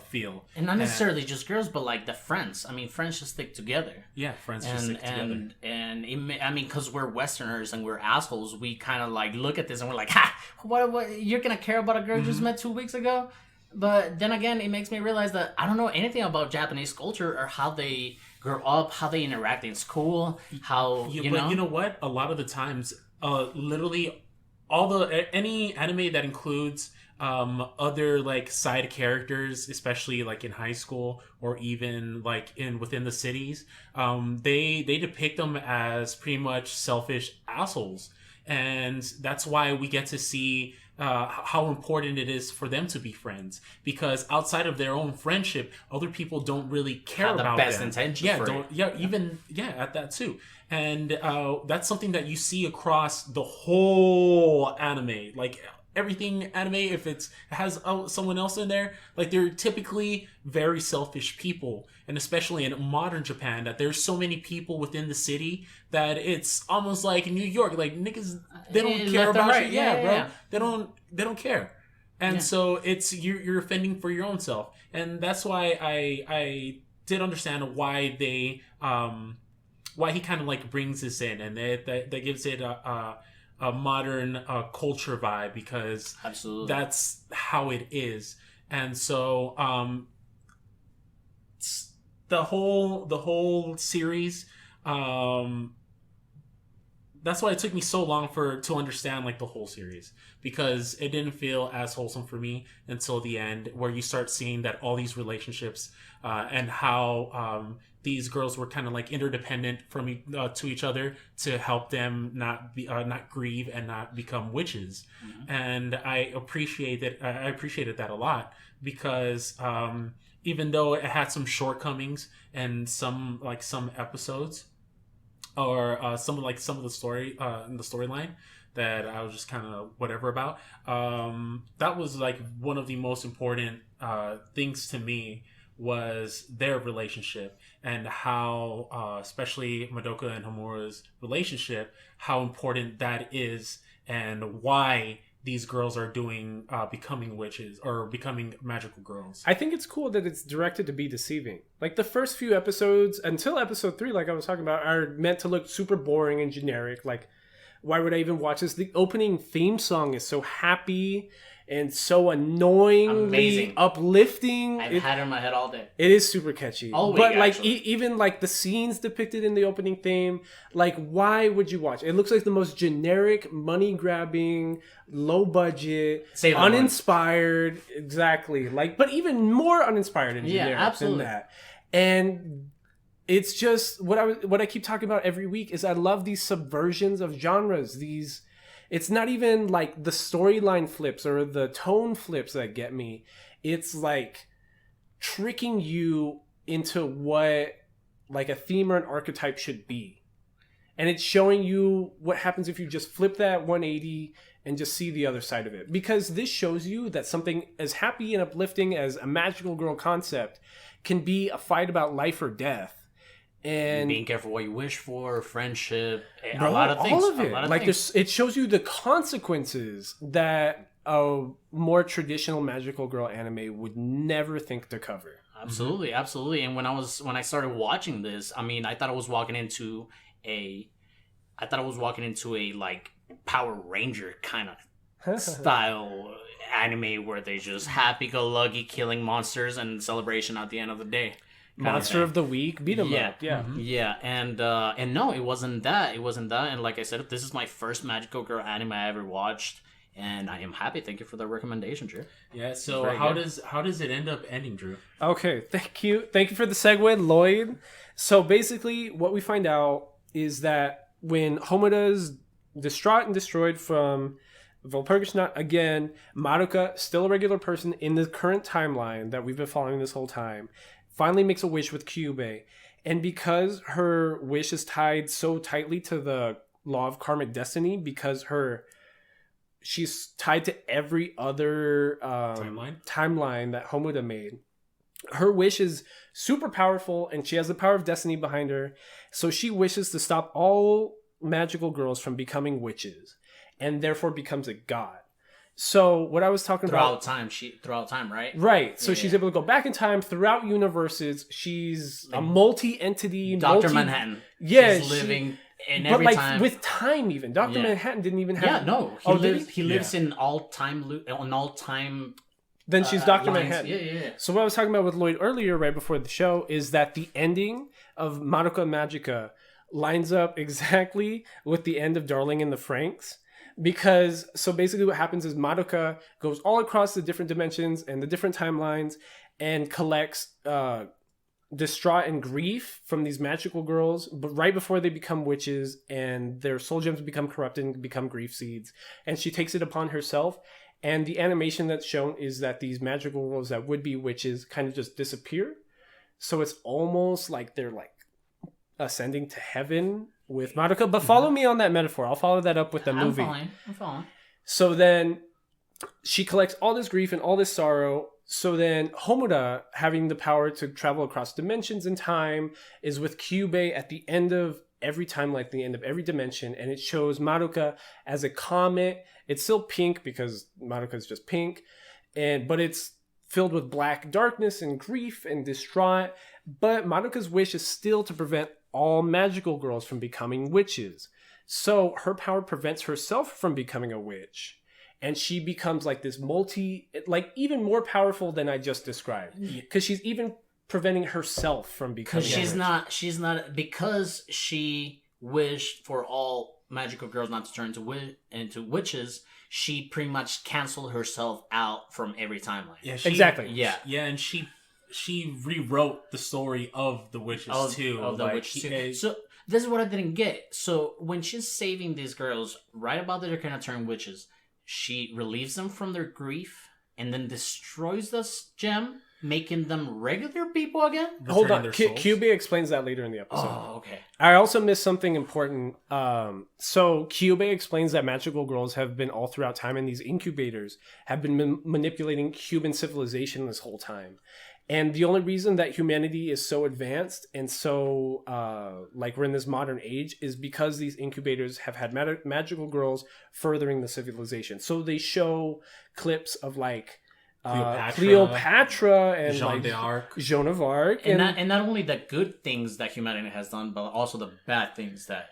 feel, and not necessarily just girls, but like the friends. I mean, friends just stick together. Yeah, friends just stick together. And I mean, because we're Westerners and we're assholes, we kind of like look at this and we're like, ha, what you're gonna care about a girl you just met 2 weeks ago? But then again, it makes me realize that I don't know anything about Japanese culture or how they grow up, how they interact in school, how you know what? A lot of the times, literally, any anime that includes other like side characters, especially like in high school or even like within the cities, they depict them as pretty much selfish assholes, and that's why we get to see how important it is for them to be friends, because outside of their own friendship, other people don't really care about the best them. intentions. At that too. And that's something that you see across the whole anime. Like everything anime, if it has someone else in there, like they're typically very selfish people. And especially in modern Japan, that there's so many people within the city that it's almost like New York. Like niggas, they don't care about you. Yeah, bro. They don't care. And so it's you're offending for your own self. And that's why I did understand why they why he kind of like brings this in, and that gives it a modern culture vibe, because absolutely that's how it is. And so the whole series, that's why it took me so long to understand like the whole series, because it didn't feel as wholesome for me until the end, where you start seeing that all these relationships and how these girls were kind of like interdependent to each other to help them not grieve and not become witches. And I appreciated that a lot, because even though it had some shortcomings and some episodes or some of the story in the storyline that I was just kind of whatever about, that was like one of the most important things to me, was their relationship, and how especially Madoka and Homura's relationship, how important that is, and why these girls are becoming witches or becoming magical girls. I think it's cool that it's directed to be deceiving. Like the first few episodes until episode 3, like I was talking about, are meant to look super boring and generic. Like, why would I even watch this? The opening theme song is so happy and so annoyingly amazing, uplifting. I've had it in my head all day. It is super catchy. All week, but like actually. Even like the scenes depicted in the opening theme, like why would you watch it? It looks like the most generic, money grabbing, low budget, uninspired, exactly. Like, but even more uninspired and generic than that. And it's just what I keep talking about every week is I love these subversions of genres. It's not even like the storyline flips or the tone flips that get me. It's like tricking you into what like a theme or an archetype should be. And it's showing you what happens if you just flip that 180 and just see the other side of it. Because this shows you that something as happy and uplifting as a magical girl concept can be a fight about life or death. And being careful what you wish for, friendship, a lot of things. All of it. Like it shows you the consequences that a more traditional magical girl anime would never think to cover. Absolutely, absolutely. And when I started watching this, I mean, I thought I was walking into a like Power Ranger kind of style anime where they just happy-go-lucky killing monsters and celebration at the end of the day. Monster of the week, beat 'em up. Yeah. Mm-hmm. Yeah, and no, it wasn't that. And like I said, this is my first magical girl anime I ever watched, and I am happy. Thank you for the recommendation, Drew. Yeah. So how does it end up ending, Drew? Okay, thank you for the segue, Lloyd. So basically, what we find out is that when Homura's distraught and destroyed from Walpurgisnacht again, Madoka, still a regular person in the current timeline that we've been following this whole time, finally makes a wish with Kyubey. And because her wish is tied so tightly to the law of karmic destiny, because she's tied to every other timeline that Homuda made. Her wish is super powerful, and she has the power of destiny behind her. So she wishes to stop all magical girls from becoming witches, and therefore becomes a god. So what I was talking about throughout time, right? Right. So she's able to go back in time throughout universes. She's like a multi-entity. Dr. Manhattan. Yeah, she's living in but every like time with time. Even Dr. Manhattan didn't even have. Yeah, no. He lives in all time. Then she's Dr. lines. Manhattan. Yeah. So what I was talking about with Lloyd earlier, right before the show, is that the ending of Madoka Magica lines up exactly with the end of Darling in the Franxx. Because, so basically what happens is Madoka goes all across the different dimensions and the different timelines and collects distraught and grief from these magical girls, but right before they become witches and their soul gems become corrupted and become grief seeds. And she takes it upon herself. And the animation that's shown is that these magical girls that would be witches kind of just disappear. So it's almost like they're like ascending to heaven with Madoka. But follow me on that metaphor. I'll follow that up with the movie. I'm following. So then she collects all this grief and all this sorrow. So then Homuda, having the power to travel across dimensions and time, is with Kyubey at the end of every time, like the end of every dimension, and it shows Madoka as a comet. It's still pink because Madoka is just pink, but it's filled with black darkness and grief and distraught. But Madoka's wish is still to prevent all magical girls from becoming witches. So her power prevents herself from becoming a witch. And she becomes like this even more powerful than I just described. Because she's even preventing herself from becoming a witch. She's not, because she wished for all magical girls not to turn into witches, she pretty much canceled herself out from every timeline. Yeah, exactly. Yeah, and she rewrote the story of the witches too. So this is what I didn't get. So when she's saving these girls right about that they're gonna turn witches, she relieves them from their grief and then destroys this gem, making them regular people again. Hold on, Kyubey explains that later in the episode. Oh, okay. I also missed something important. So Kyubey explains that magical girls have been all throughout time, and these incubators have been manipulating human civilization this whole time. And the only reason that humanity is so advanced and so like we're in this modern age is because these incubators have had magical girls furthering the civilization. So they show clips of like Cleopatra and Joan of Arc, and not only the good things that humanity has done, but also the bad things that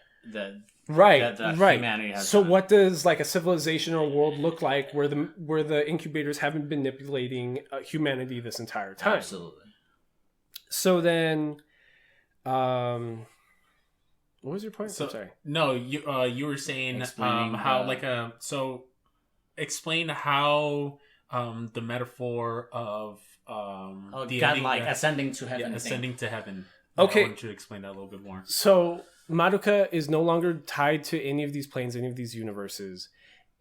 humanity has so done. What does like a civilization or a world look like where the incubators haven't been manipulating humanity this entire time? Absolutely. So then, what was your point? So, I'm sorry. No, you were saying how explain how the metaphor of the God, like ascending to heaven. Yeah, ascending to heaven. Okay. I want you to explain that a little bit more. So Madoka is no longer tied to any of these planes, any of these universes,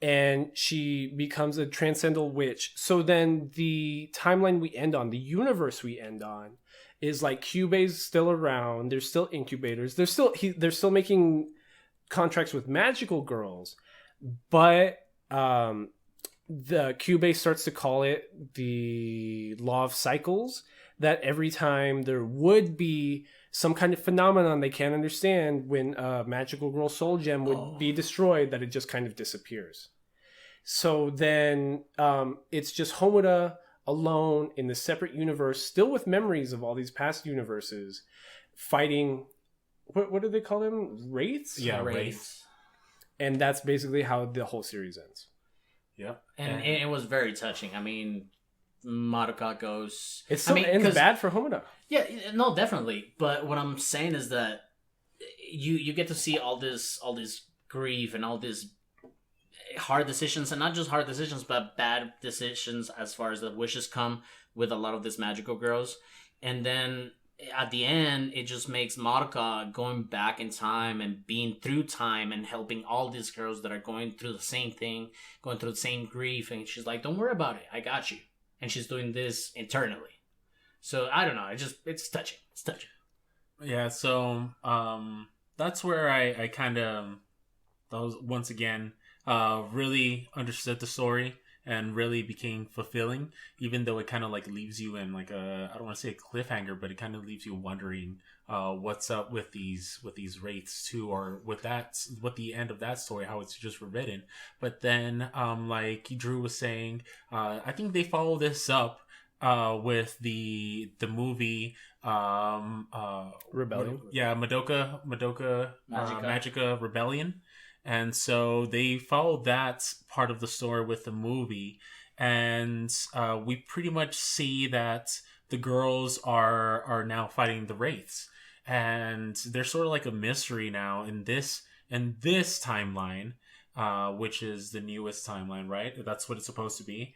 and she becomes a transcendental witch. So then the timeline we end on, the universe we end on, is like Kyubey's still around. There's still incubators. They're still making contracts with magical girls, but the Kyubey starts to call it the law of cycles. That every time there would be some kind of phenomenon they can't understand, when a magical girl soul gem would be destroyed, that it just kind of disappears. So then it's just Homuda alone in the separate universe, still with memories of all these past universes, fighting, what do they call them? Wraiths? Yeah, wraiths. And that's basically how the whole series ends. Yeah. And it was very touching. I mean, Madoka goes... It still ends bad for Homuda. Yeah, no, definitely. But what I'm saying is that you get to see all this grief and all these hard decisions, and not just hard decisions, but bad decisions as far as the wishes come with a lot of these magical girls. And then at the end, it just makes Madoka going back in time and being through time and helping all these girls that are going through the same thing, going through the same grief. And she's like, don't worry about it. I got you. And she's doing this internally. So I don't know. It's touching. It's touching. Yeah, so that's where I kind of that was once again really understood the story and really became fulfilling, even though it kind of like leaves you in like a I don't want to say a cliffhanger, but it kind of leaves you wondering what's up with these wraiths too, or with the end of that story, how it's just rewritten. But then like Drew was saying, I think they follow this up with the movie Rebellion. Madoka Magica. Magica Rebellion, and so they followed that part of the story with the movie, and we pretty much see that the girls are now fighting the wraiths, and they're sort of like a mystery now in this timeline, which is the newest timeline, right? That's what it's supposed to be.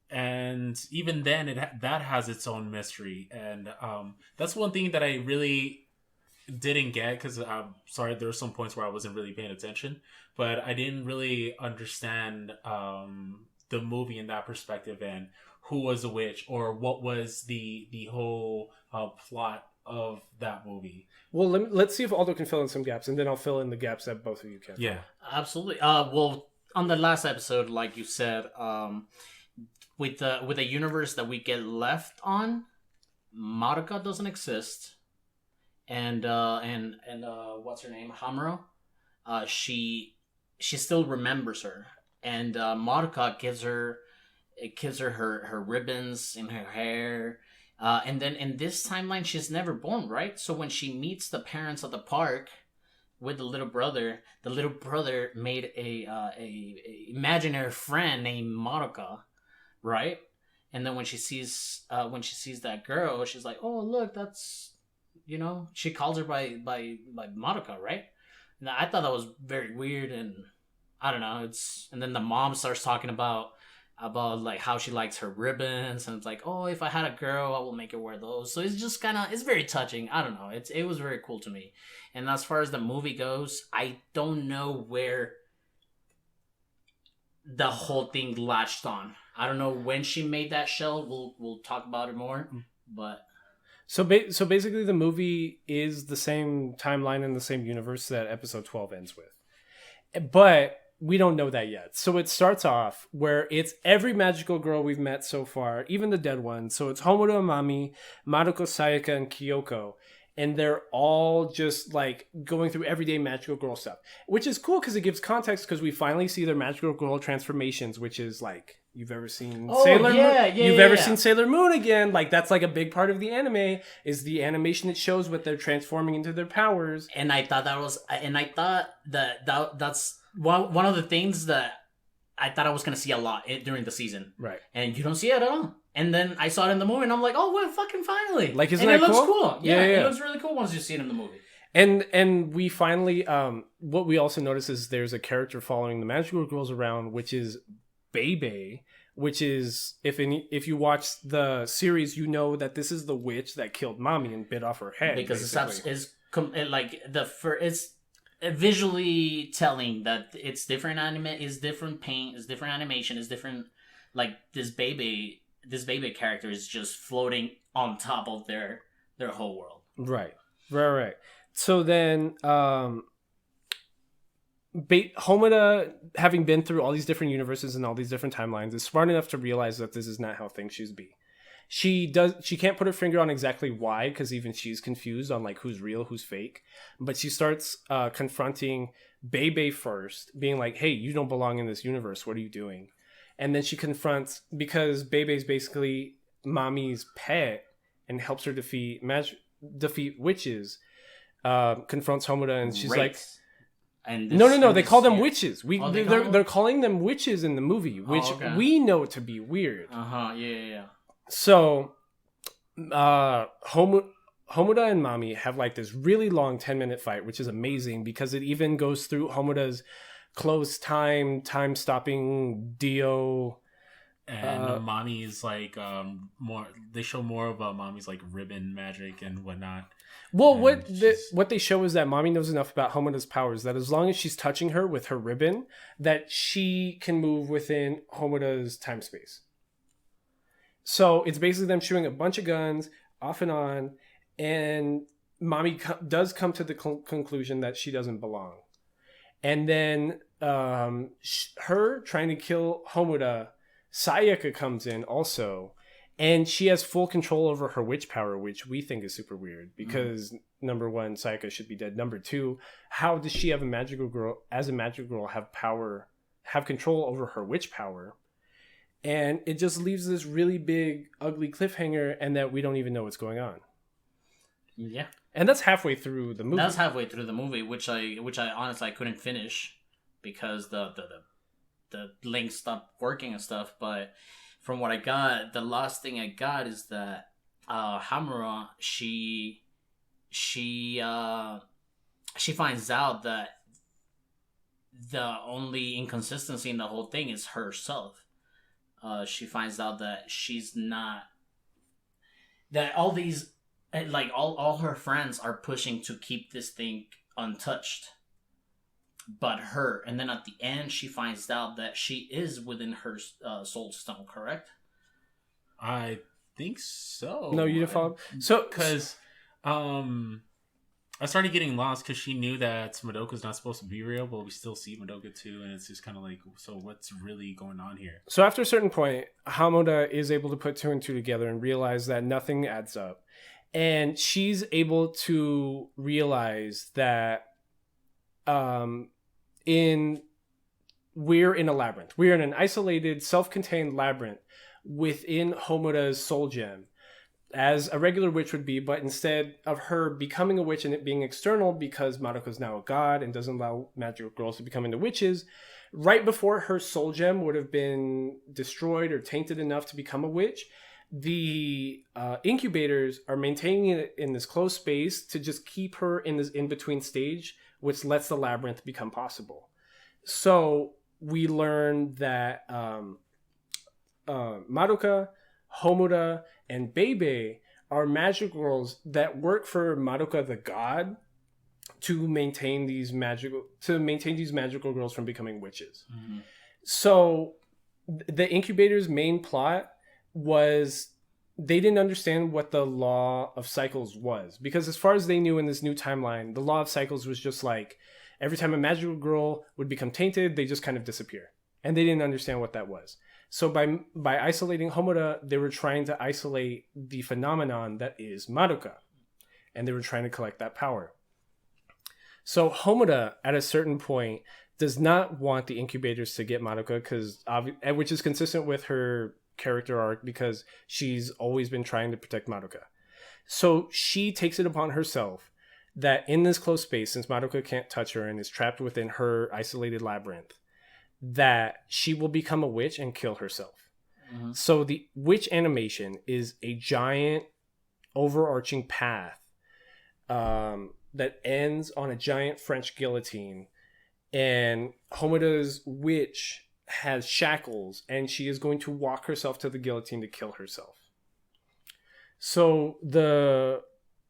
And even then that has its own mystery, and that's one thing that I really didn't get, because I'm sorry, there were some points where I wasn't really paying attention, but I didn't really understand the movie in that perspective, and who was the witch, or what was the whole plot of that movie. Well, let's see if Aldo can fill in some gaps, and then I'll fill in the gaps that both of you can. Yeah. Absolutely. Well, on the last episode, like you said, with the universe that we get left on, Madoka doesn't exist, and what's her name, Hamuro, she still remembers her, and Madoka gives her her ribbons in her hair, and then in this timeline she's never born, right? So when she meets the parents at the park with the little brother made a imaginary friend named Madoka, right? And then when she sees that girl, she's like, oh look, that's, she calls her by Madoka, right? And I thought that was very weird, and I don't know, and then the mom starts talking about like how she likes her ribbons, and it's like, oh, if I had a girl I will make her wear those. So it's just it's very touching. I don't know, it was very cool to me. And as far as the movie goes, I don't know where the whole thing latched on. I don't know when she made that shell. We'll talk about it more, but So basically, the movie is the same timeline and the same universe that episode 12 ends with, but we don't know that yet. So it starts off where it's every magical girl we've met so far, even the dead ones. So it's Homoda Amami, Madoka Sayaka, and Kyoko. And they're all just like going through everyday magical girl stuff, which is cool because it gives context, because we finally see their magical girl transformations, which is like, you've ever seen Sailor Moon? You've ever seen Sailor Moon again? Like, that's like a big part of the anime, is the animation that shows what they're transforming into their powers. And I thought that's one of the things that I thought I was gonna see a lot during the season. Right. And you don't see it at all. And then I saw it in the movie, and I'm like, oh, well, fucking finally! Like, isn't and that it cool? looks cool. Yeah, Yeah. It looks really cool once you see it in the movie. And we finally, what we also notice is there's a character following the magical girls around, which is Bebe, which is, if you watch the series, you know that this is the witch that killed Mommy and bit off her head. Because it's visually telling that it's different anime, is different paint, is different animation, is different. Like, this baby character is just floating on top of their whole world. Right. So then, Homeda, having been through all these different universes and all these different timelines, is smart enough to realize that this is not how things should be. She can't put her finger on exactly why, because even she's confused on like who's real, who's fake. But she starts confronting Bebe first, being like, "Hey, you don't belong in this universe. What are you doing?" And then she confronts, because Bebe's basically Mommy's pet and helps her defeat witches. Confronts Homeda, and she's like, No. They call them witches. They're calling them witches in the movie, which we know to be weird. Yeah. So, Homeda and Mommy have like this really long 10-minute fight, which is amazing because it even goes through Homeda's close time stopping Dio. And Mommy's like more. They show more of Mommy's like ribbon magic and whatnot. Well, what they show is that Mommy knows enough about Homeda's powers that as long as she's touching her with her ribbon, that she can move within Homeda's time space. So it's basically them shooting a bunch of guns off and on, and Mommy does come to the conclusion that she doesn't belong. And then her trying to kill Homuda, Sayaka comes in also, and she has full control over her witch power, which we think is super weird because number one, Sayaka should be dead. Number two, how does she have a magical girl have control over her witch power? And it just leaves this really big, ugly cliffhanger, and that we don't even know what's going on. Yeah. And that's halfway through the movie. That's halfway through the movie, which I honestly I couldn't finish because the link stopped working and stuff. But from what I got, the last thing I got is that Hamura she finds out that the only inconsistency in the whole thing is herself. She finds out that she's not, that all these, like all her friends are pushing to keep this thing untouched but her, and then at the end she finds out that she is within her soul stone, correct? I think so. No, you didn't follow. So because I started getting lost because she knew that Madoka's not supposed to be real, but we still see Madoka too, and it's just kind of like, so what's really going on here? So after a certain point, Hamoda is able to put two and two together and realize that nothing adds up. And she's able to realize that we're in a labyrinth. We're in an isolated, self-contained labyrinth within Homoda's soul gem, as a regular witch would be, but instead of her becoming a witch and it being external because Madoka's now a god and doesn't allow magical girls to become into witches, right before her soul gem would have been destroyed or tainted enough to become a witch, the incubators are maintaining it in this closed space to just keep her in this in-between stage, which lets the labyrinth become possible. So we learn that Madoka, Homoda, and Bebe are magical girls that work for Madoka the god to maintain these magical girls from becoming witches. Mm-hmm. So the incubator's main plot was they didn't understand what the law of cycles was, because as far as they knew in this new timeline, the law of cycles was just like every time a magical girl would become tainted, they just kind of disappear, and they didn't understand what that was. So by isolating Homoda, they were trying to isolate the phenomenon that is Madoka, and they were trying to collect that power. So Homoda, at a certain point, does not want the incubators to get Madoka, which is consistent with her character arc, because she's always been trying to protect Madoka. So she takes it upon herself that in this closed space, since Madoka can't touch her and is trapped within her isolated labyrinth, that she will become a witch and kill herself. Mm-hmm. So the witch animation is a giant overarching path that ends on a giant French guillotine, and Homoda's witch has shackles, and she is going to walk herself to the guillotine to kill herself. So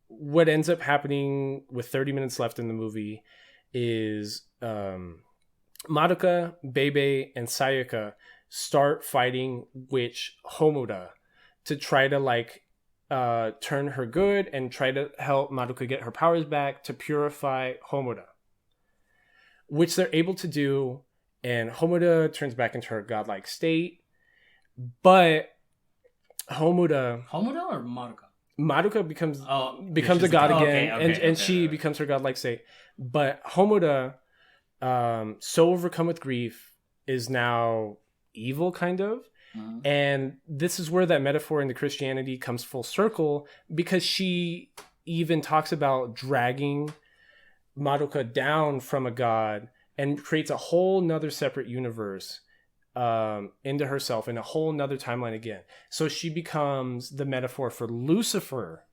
what ends up happening with 30 minutes left in the movie is Madoka, Bebe, and Sayaka start fighting witch Homoda to try to turn her good and try to help Madoka get her powers back to purify Homoda, which they're able to do, and Homoda turns back into her godlike state. But Homoda or Madoka becomes a god again, and she becomes her godlike state. But Homoda, so overcome with grief, is now evil, kind of. Mm-hmm. And this is where that metaphor into Christianity comes full circle, because she even talks about dragging Madoka down from a god and creates a whole nother separate universe into herself in a whole nother timeline again. So she becomes the metaphor for Lucifer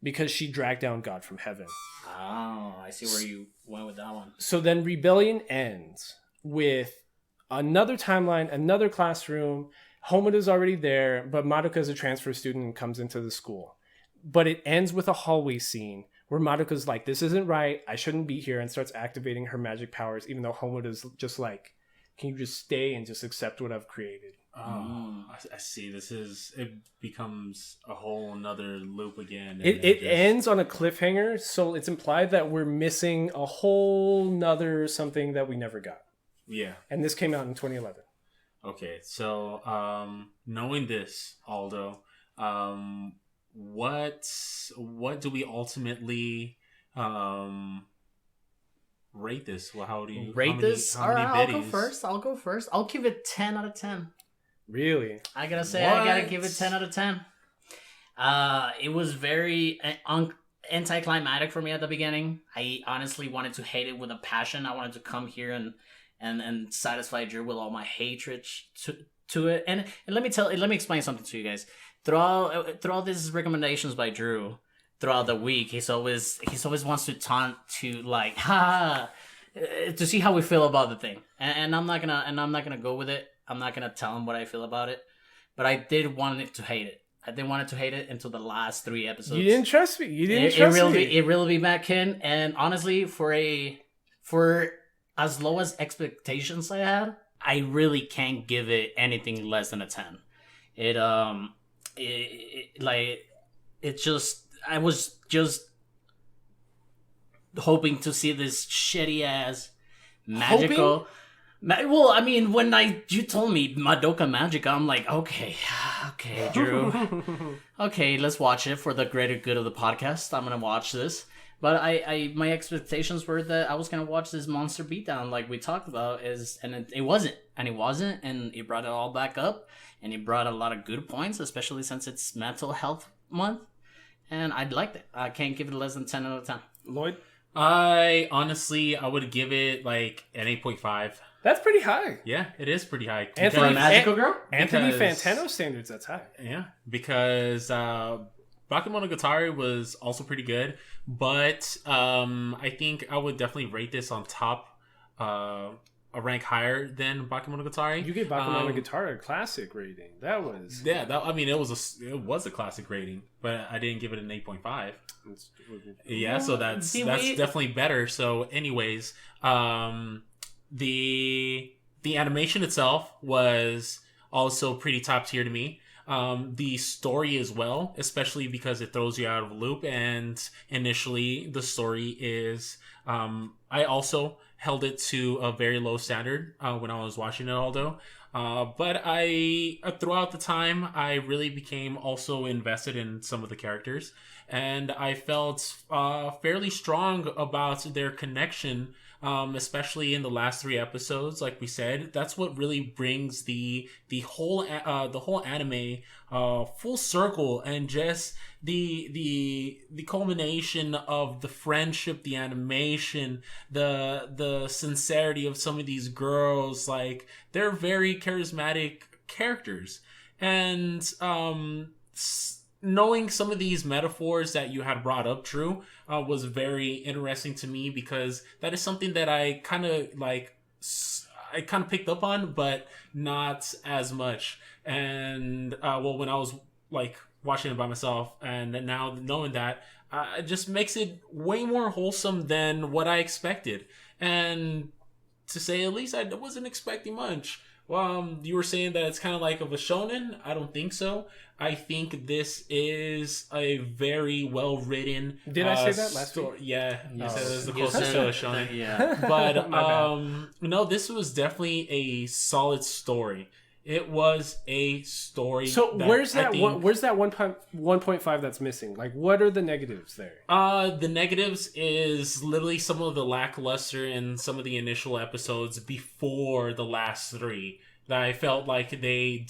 because she dragged down God from heaven. Oh, I see where you went with that one. So then Rebellion ends with another timeline, another classroom. Homoda's already there, but Madoka is a transfer student and comes into the school. But it ends with a hallway scene where Madoka's like, this isn't right, I shouldn't be here, and starts activating her magic powers, even though Homoda's just like, can you just stay and just accept what I've created? Oh, I see. It becomes a whole nother loop again. It ends on a cliffhanger, so it's implied that we're missing a whole nother something that we never got. Yeah. And this came out in 2011. Okay, so knowing this, Aldo, what do we ultimately rate this? Well, how do you rate this? All right, I'll go first. I'll give it 10 out of 10. Really? I gotta give it 10 out of 10. It was very anticlimactic for me at the beginning. I honestly wanted to hate it with a passion. I wanted to come here and satisfy Drew with all my hatred to it. And let me explain something to you guys. Throughout these recommendations by Drew throughout the week, he's always wants to taunt to like to see how we feel about the thing. And I'm not gonna go with it. I'm not gonna tell him what I feel about it, but I did want it to hate it. I didn't want it to hate it until the last 3 episodes. You didn't trust me. It really be Matt Kin, and honestly, for as low as expectations I had, I really can't give it anything less than a 10. I was just hoping to see this shitty ass magical. Well, I mean, when you told me Madoka Magica, I'm like, okay, Drew, okay, let's watch it for the greater good of the podcast. I'm gonna watch this, but my expectations were that I was gonna watch this monster beatdown like we talked about, and it wasn't, and it brought it all back up, and it brought a lot of good points, especially since it's Mental Health Month, and I liked it. I can't give it less than 10 out of 10. Lloyd? I would give it like an 8.5. That's pretty high. Yeah, it is pretty high. For a magical girl? Anthony Fantano standards, that's high. Yeah, because Bakemonogatari was also pretty good, but I think I would definitely rate this on top, a rank higher than Bakemonogatari. You gave Bakemonogatari a classic rating. That was it was a classic rating, but I didn't give it an 8.5. Yeah, so that's definitely better. So, anyways, the animation itself was also pretty top tier to me. The story as well, especially because it throws you out of a loop, and initially the story is I also held it to a very low standard when I was watching it, Aldo. But throughout the time, I really became also invested in some of the characters, and I felt fairly strong about their connection, especially in the last 3 episodes. Like we said, that's what really brings the whole anime full circle, and just the culmination of the friendship, the animation, the sincerity of some of these girls. Like, they're very charismatic characters, and knowing some of these metaphors that you had brought up, Drew, was very interesting to me, because that is something that I kind of picked up on, but not as much. And when I was like watching it by myself, and now knowing that, it just makes it way more wholesome than what I expected. And to say at least, I wasn't expecting much. Well, you were saying that it's kind of like of a shonen. I don't think so. I think this is a very well written. Did I say that last week? Yeah, you said it was the closest to a shonen. Yeah, but no, this was definitely a solid story. It was a story. So where's that 1.5 that's missing? Like, what are the negatives there? The negatives is literally some of the lackluster in some of the initial episodes before the last 3. That I felt like they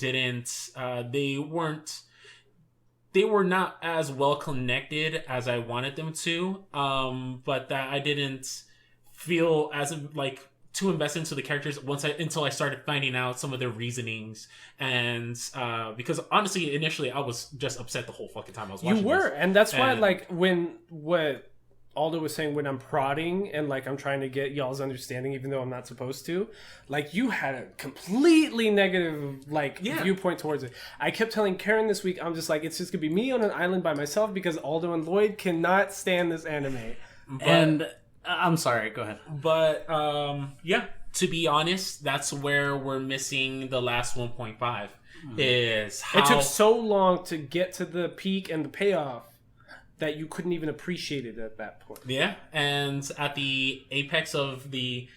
were not as well connected as I wanted them to. But that I didn't feel as like too invested into the characters until I started finding out some of their reasonings, and because honestly, initially I was just upset the whole fucking time I was watching. You were, and that's why, like, what Aldo was saying, when I'm prodding and like I'm trying to get y'all's understanding, even though I'm not supposed to, like, you had a completely negative viewpoint towards it. I kept telling Karen this week, I'm just like, it's just gonna be me on an island by myself because Aldo and Lloyd cannot stand this anime. And I'm sorry, go ahead. But yeah, to be honest, that's where we're missing the last 1.5. Is how it took so long to get to the peak and the payoff that you couldn't even appreciate it at that point. Yeah, and at the apex of the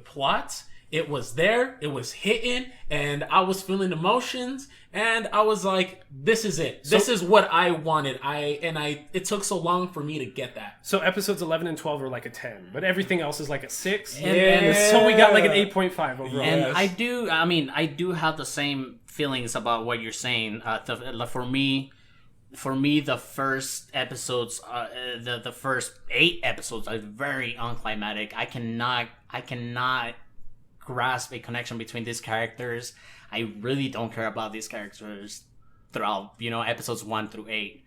plot, it was there, it was hitting, and I was feeling emotions, and I was like, "This is it. This is what I wanted." It took so long for me to get that. So episodes 11 and 12 are like a 10, but everything else is like a 6. And so we got like an 8.5 overall. And Yes. I do have the same feelings about what you're saying. For me, the first episodes, the first 8 episodes are very unclimatic. I cannot grasp a connection between these characters. I really don't care about these characters throughout, episodes 1 through 8.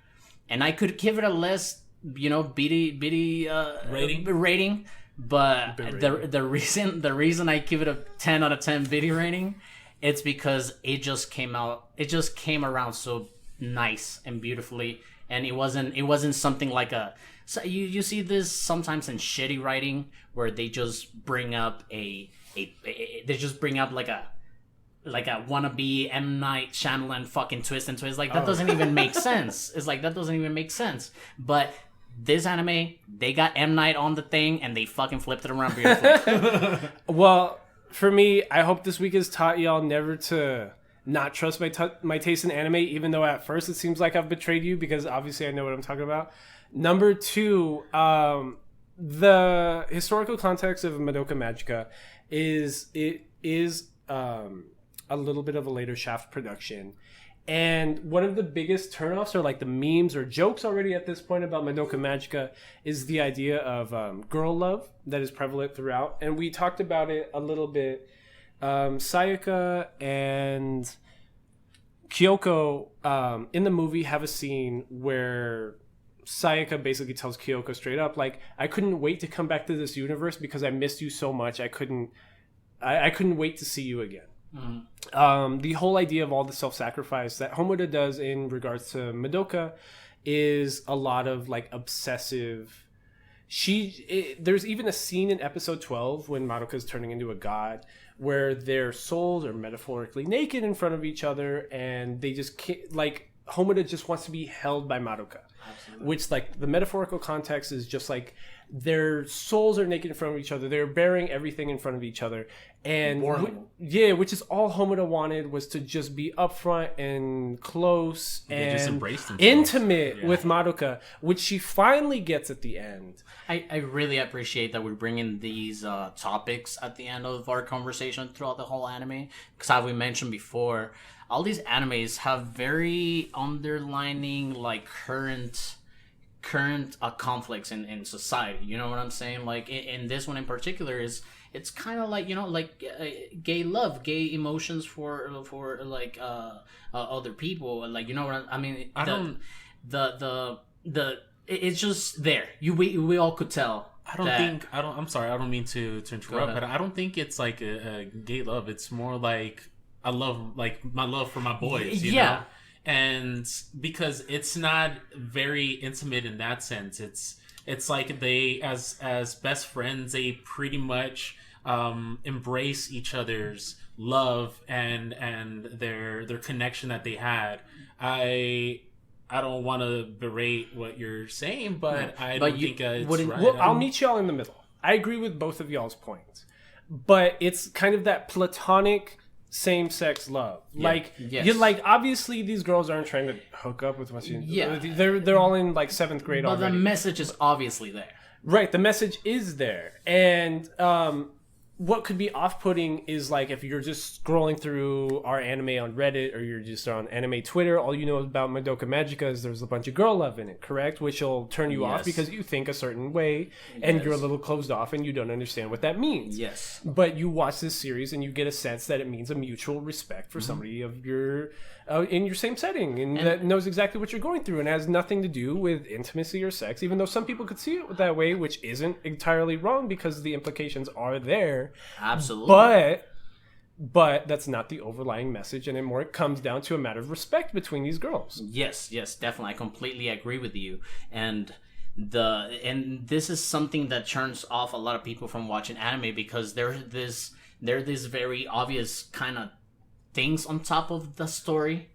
And I could give it a less, bitty rating. But the reason I give it a 10 out of 10 bitty rating, it's because it just came around so nice and beautifully, and it wasn't something like so you see this sometimes in shitty writing where they just bring up like a wannabe M. Night Shyamalan fucking twist into it. It's like that doesn't even make sense. It's like that doesn't even make sense. But this anime, they got M. Night on the thing and they fucking flipped it around beautifully. Well, for me, I hope this week has taught y'all never to not trust my taste in anime, even though at first it seems like I've betrayed you, because obviously I know what I'm talking about. Number 2, the historical context of Madoka Magica is a little bit of a later Shaft production. And one of the biggest turnoffs, or like the memes or jokes already at this point about Madoka Magica, is the idea of girl love that is prevalent throughout. And we talked about it a little bit. Sayaka and Kyoko in the movie have a scene where Sayaka basically tells Kyoko straight up, like, I couldn't wait to come back to this universe because I missed you so much. I couldn't wait to see you again. The whole idea of all the self-sacrifice that Homoda does in regards to Madoka is a lot of like obsessive. There's even a scene in episode 12 when Madoka is turning into a god, where their souls are metaphorically naked in front of each other, and they just can't, like, Homoda just wants to be held by Madoka. Absolutely. Which, like, the metaphorical context is just like their souls are naked in front of each other. They're bearing everything in front of each other. And which is all Homoda wanted, was to just be upfront and close and just embraced intimate with Madoka, which she finally gets at the end. I really appreciate that we're bringing these topics at the end of our conversation throughout the whole anime, because as we mentioned before, all these animes have very underlining, like, current conflicts in society. You know what I'm saying? Like in this one in particular, it's kind of like, gay love, gay emotions for like other people. Like, you know what I mean? It's just there. We all could tell. I'm sorry, I don't mean to interrupt, but I don't think it's like a gay love. It's more like I love, like, my love for my boys, you know? And because it's not very intimate in that sense, it's like they, as best friends, they pretty much embrace each other's love and their connection that they had. I don't want to berate what you're saying, but I don't think it's right. Well, I'll meet y'all in the middle. I agree with both of y'all's points, but it's kind of that platonic same-sex love. You're like, obviously these girls aren't trying to hook up with what's they're all in like 7th grade already. But the message is obviously there. Right, the message is there. And what could be off-putting is, like, if you're just scrolling through our anime on Reddit, or you're just on anime Twitter, all you know about Madoka Magica is there's a bunch of girl love in it, correct? Which will turn you off because you think a certain way, and you're a little closed off, and you don't understand what that means. Yes. But you watch this series, and you get a sense that it means a mutual respect for somebody of your in your same setting, and that knows exactly what you're going through, and has nothing to do with intimacy or sex, even though some people could see it that way, which isn't entirely wrong because the implications are there. Absolutely. But that's not the overlying message, and it comes down to a matter of respect between these girls. Yes, definitely. I completely agree with you. And and this is something that turns off a lot of people from watching anime, because there's this very obvious kind of things on top of the story.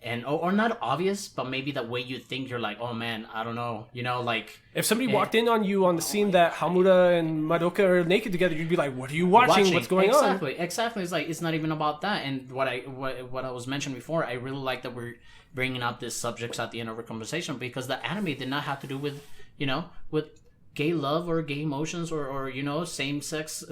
And or not obvious, but maybe the way you think, you're like, oh man, I don't know, like if somebody walked in on you on the scene that Hamura and Madoka are naked together, you'd be like, what are you watching? What's going on? Exactly. It's like, it's not even about that. And what I was mentioned before, I really like that we're bringing up these subjects at the end of our conversation, because the anime did not have to do with with gay love or gay emotions or same sex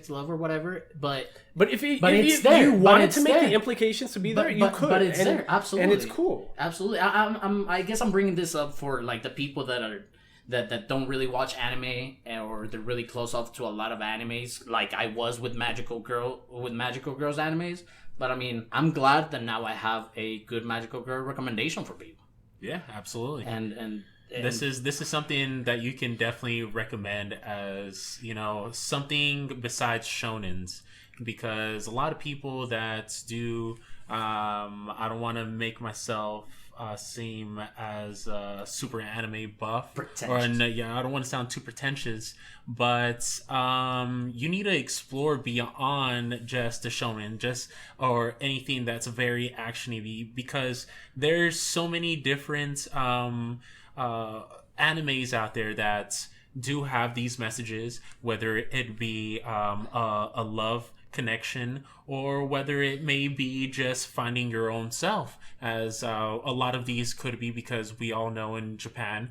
love or whatever, but if you wanted to make the implications to be there, you could, but it's there, absolutely, and it's cool, absolutely. I guess I'm bringing this up for like the people that don't really watch anime, or they're really close off to a lot of animes, like I was with Magical Girls animes. But I mean, I'm glad that now I have a good Magical Girl recommendation for people. Yeah, absolutely. And this is something that you can definitely recommend as, something besides shonens, because a lot of people that do, I don't want to make myself seem as super anime buff, I don't want to sound too pretentious, but you need to explore beyond just the shonen, or anything that's very actiony, because there's so many different animes out there that do have these messages, whether it be a love connection, or whether it may be just finding your own self, as a lot of these could be, because we all know in Japan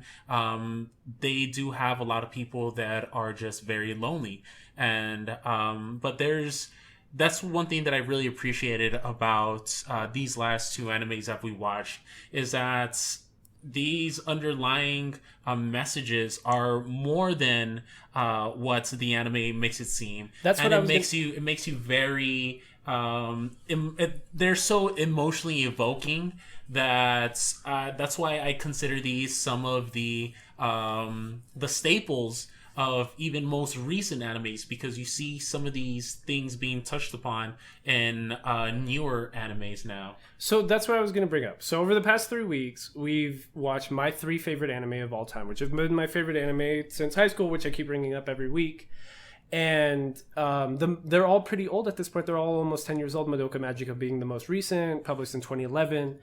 they do have a lot of people that are just very lonely, and but that's one thing that I really appreciated about these last two animes that we watched, is that these underlying messages are more than what the anime makes it seem. That's what it makes you very. They're so emotionally evoking that that's why I consider these some of the staples of even most recent animes, because you see some of these things being touched upon in newer animes now. So that's what I was going to bring up. So over the past 3 weeks, we've watched my 3 favorite anime of all time, which have been my favorite anime since high school, which I keep bringing up every week. And they're all pretty old at this point. They're all almost 10 years old, Madoka Magica being the most recent, published in 2011.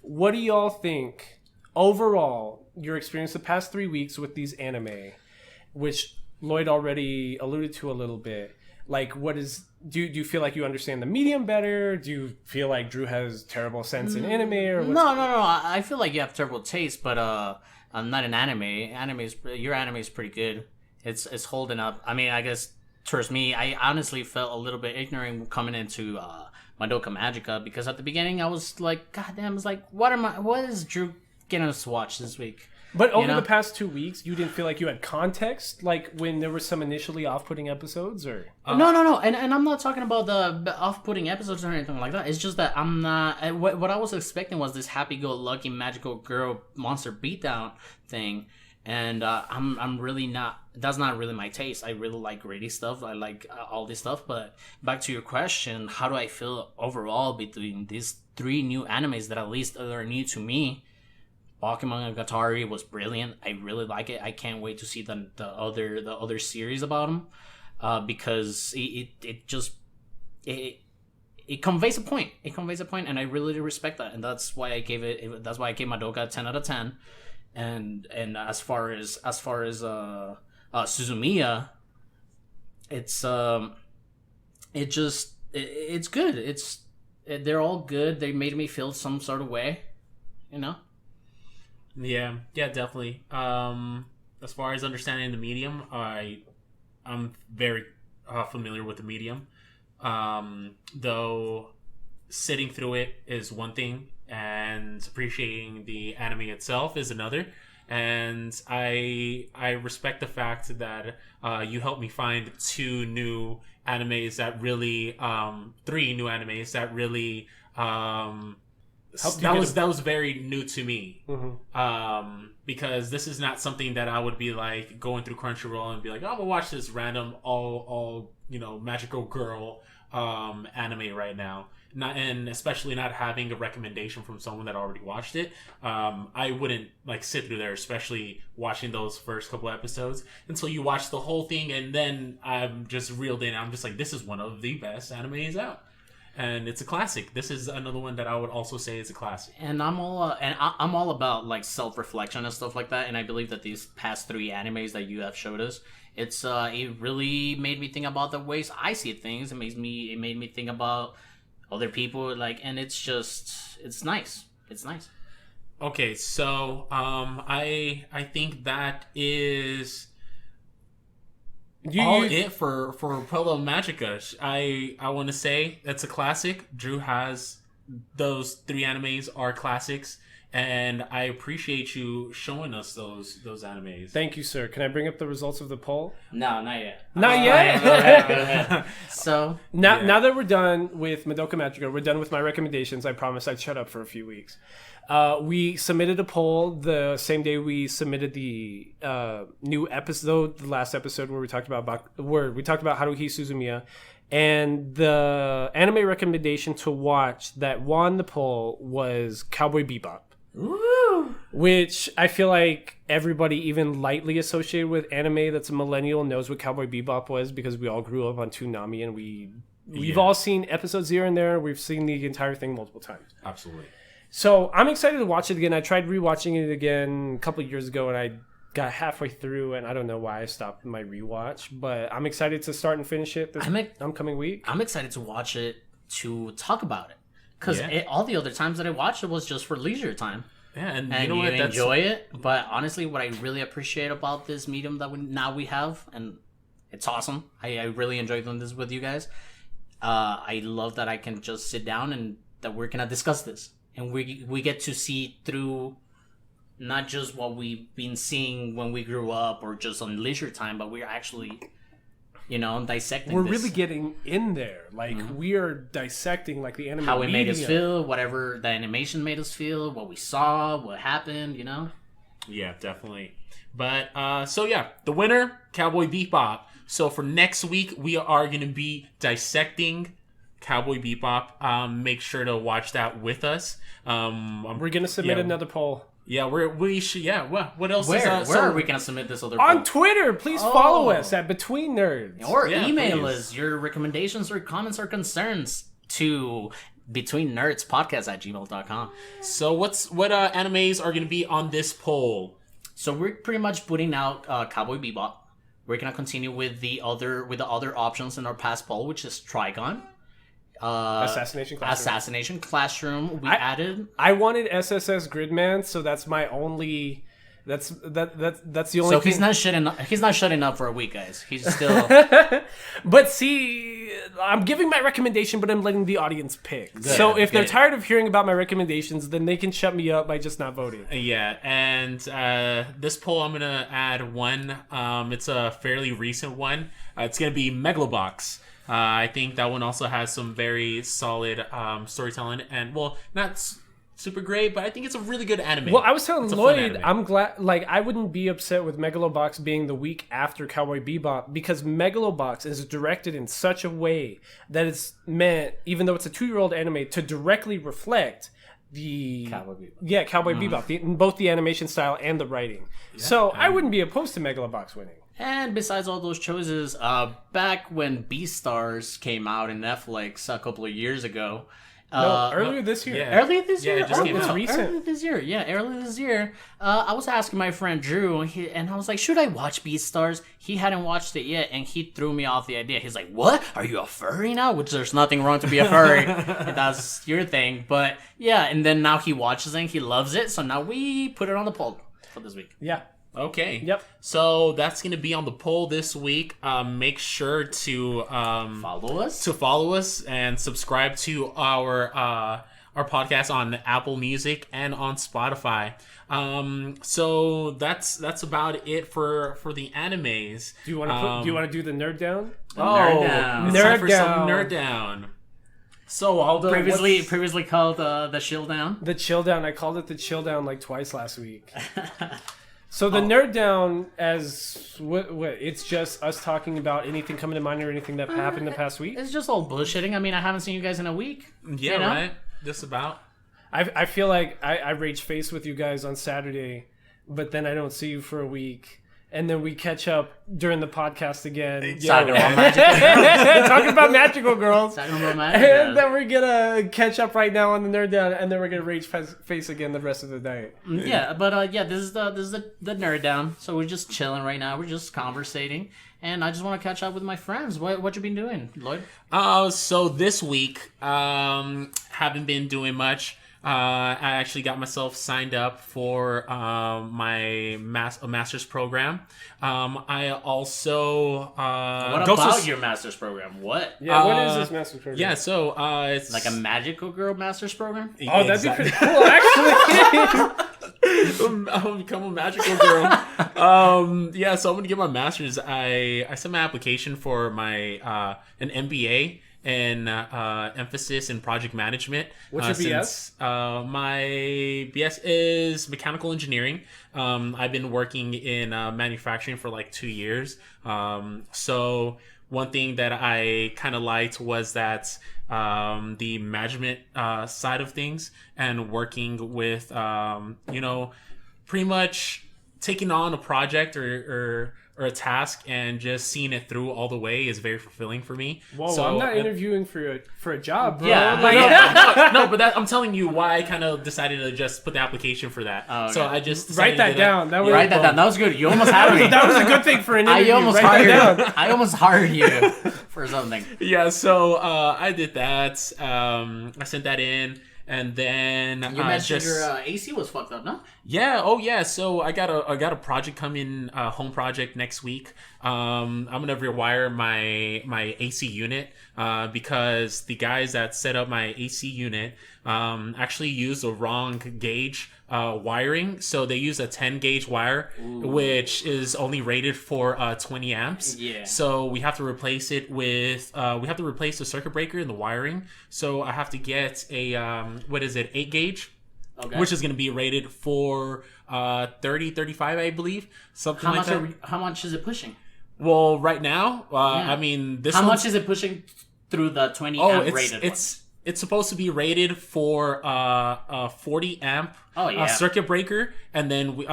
What do y'all think, overall, your experience the past 3 weeks with these anime, which Lloyd already alluded to a little bit? Like, do you feel like you understand the medium better? Do you feel like Drew has terrible sense in anime? Or no. I feel like you have terrible taste, but I'm not an anime. Your anime is pretty good. It's holding up. I mean, I guess towards me, I honestly felt a little bit ignorant coming into Madoka Magica, because at the beginning I was like, God damn, it's like, what is Drew getting us to watch this week? But over the past 2 weeks, you didn't feel like you had context, like when there were some initially off-putting episodes, or no, and I'm not talking about the off-putting episodes or anything like that. It's just that I'm not. What I was expecting was this happy-go-lucky magical girl monster beatdown thing, and I'm really not. That's not really my taste. I really like gritty stuff. I like all this stuff. But back to your question, how do I feel overall between these 3 new animes that at least are new to me? Bakemonogatari was brilliant. I really like it. I can't wait to see the other series about him, because it conveys a point. It conveys a point, and I really respect that. And that's why I gave Madoka a 10 out of 10. And as far as Suzumiya, it's good. They're all good. They made me feel some sort of way, Yeah, definitely. As far as understanding the medium, I'm very familiar with the medium. Though sitting through it is one thing, and appreciating the anime itself is another. And I respect the fact that you helped me find 2 new animes that really 3 new animes that really that was very new to me. Because this is not something that I would be like going through Crunchyroll and be like, oh, I'm gonna watch this random all magical girl anime right now. Not, and especially not having a recommendation from someone that already watched it, I wouldn't sit through there, especially watching those first couple episodes until you watch the whole thing, and then I'm just reeled in. I'm just like, this is one of the best animes out, and it's a classic. This is another one that I would also say is a classic. And I'm all about self-reflection and stuff like that. And I believe that these past 3 animes that you have showed us, it really made me think about the ways I see things. It made me think about other people, and it's nice. It's nice. Okay, so I think that is it for Puella Magica. I want to say that's a classic. Drew has those 3 animes are classics, and I appreciate you showing us those animes. Thank you, sir. Can I bring up the results of the poll? No, not yet. Not yet? Go ahead. So now that we're done with Madoka Magica, we're done with my recommendations. I promise I'd shut up for a few weeks. We submitted a poll the same day we submitted the new episode, the last episode where we talked about Haruhi Suzumiya. And the anime recommendation to watch that won the poll was Cowboy Bebop. Woo! Which I feel like everybody even lightly associated with anime that's a millennial knows what Cowboy Bebop was, because we all grew up on Toonami, and we've all seen episodes here and there. We've seen the entire thing multiple times. Absolutely. So I'm excited to watch it again. I tried rewatching it again a couple of years ago, and I got halfway through, and I don't know why I stopped my rewatch, but I'm excited to start and finish it this upcoming week. I'm excited to watch it to talk about it, because all the other times that I watched it was just for leisure time. Yeah, and you enjoy it. But honestly, what I really appreciate about this medium that we have, and it's awesome. I really enjoy doing this with you guys. I love that I can just sit down and that we're gonna discuss this, and we get to see through not just what we've been seeing when we grew up or just on leisure time, but we're actually, dissecting. We're this. really getting in there. We are dissecting the anime. How it made us feel, whatever the animation made us feel, what we saw, what happened, Yeah, definitely. But, the winner, Cowboy Bebop. So for next week, we are going to be dissecting Cowboy Bebop. Make sure to watch that with us. We're going to submit another poll. Yeah, we should. Yeah, what else? Where are we gonna submit this other poll? On Twitter? Please follow us at Between Nerds, or email us your recommendations or comments or concerns to betweennerdspodcast@gmail.com. So what animes are gonna be on this poll? So we're pretty much putting out Cowboy Bebop. We're gonna continue with the other options in our past poll, which is Trigon. Assassination Classroom. Added. I wanted SSS Gridman, so that's my only. That's the only. So he's not shutting up for a week, guys. He's still. But see, I'm giving my recommendation, but I'm letting the audience pick. Good. So if they're tired of hearing about my recommendations, then they can shut me up by just not voting. Yeah, and this poll I'm gonna add one. It's a fairly recent one. It's gonna be Megalobox. I think that one also has some very solid storytelling, and not super great, but I think it's a really good anime. Well, I was telling Lloyd, I'm glad. I wouldn't be upset with Megalobox being the week after Cowboy Bebop, because Megalobox is directed in such a way that it's meant, even though it's a 2-year-old anime, to directly reflect the Cowboy Bebop. Yeah, Cowboy Bebop, in both the animation style and the writing. Yeah, so I wouldn't be opposed to Megalobox winning. And besides all those choices, back when Beastars came out in Netflix a couple of years ago. Earlier this year. Yeah. Earlier this year? Yeah, it just came out. Recent. Earlier this year. I was asking my friend Drew, and I was like, should I watch Beastars? He hadn't watched it yet, and he threw me off the idea. He's like, what? Are you a furry now? Which there's nothing wrong to be a furry. That's your thing. But yeah, and then now he watches it, and he loves it, so now we put it on the poll for this week. Yeah. Okay. Yep. So that's going to be on the poll this week. Make sure to follow us and subscribe to our podcast on Apple Music and on Spotify. So that's about it for the animes. Do you want to do the nerd down? Nerd down. It's time for some nerd down. So Aldo, previously called the chill down. The chill down. I called it the chill down twice last week. So the nerd down as what? It's just us talking about anything coming to mind or anything that happened the past week. It's just all bullshitting. I mean, I haven't seen you guys in a week. Yeah, right. Just about. I feel like I rage face with you guys on Saturday, but then I don't see you for a week. And then we catch up during the podcast again. Talking about magic. Talking about magical girls. Talking about magic. And then we're going to catch up right now on the Nerd Down. And then we're going to rage face again the rest of the night. Yeah, but this is the Nerd Down. So we're just chilling right now. We're just conversating. And I just want to catch up with my friends. What you been doing, Lloyd? So this week, haven't been doing much. I actually got myself signed up for my master's program. I also what about your master's program? What? Yeah, what is this master's program? Yeah, so it's like a magical girl master's program. Oh, that'd be pretty cool, actually. I'll become a magical girl. Yeah, so I'm gonna get my master's. I sent my application for my an MBA. And emphasis in project management. What's your BS? My BS is mechanical engineering. I've been working in manufacturing for like 2 years. So one thing that I kind of liked was that the management side of things and working with, pretty much taking on a project or a task and just seeing it through all the way is very fulfilling for me. Whoa, so, I'm not interviewing for a job, bro. Yeah, no, but I'm telling you why I kind of decided to just put the application for that. Oh, okay. So I just write that down. Write that down. That was good. You almost had me. That was a good thing for an interview. I almost hired you for something. Yeah, so I did that. I sent that in. And then you mentioned your AC was fucked up, no? Yeah. Oh, yeah. So I got a project coming, home project next week. I'm gonna rewire my AC unit because the guys that set up my AC unit actually used the wrong gauge wiring. So they use a 10 gauge wire, which is only rated for 20 amps. Yeah. So we have to replace it with the circuit breaker and the wiring. So I have to get a 8 gauge. Okay. Which is going to be rated for 30, 35, I believe. Something like that. How much is it pushing? Well, right now, I mean, How much is it pushing through the 20 amp rated one? It's supposed to be rated for 40 amp circuit breaker, and then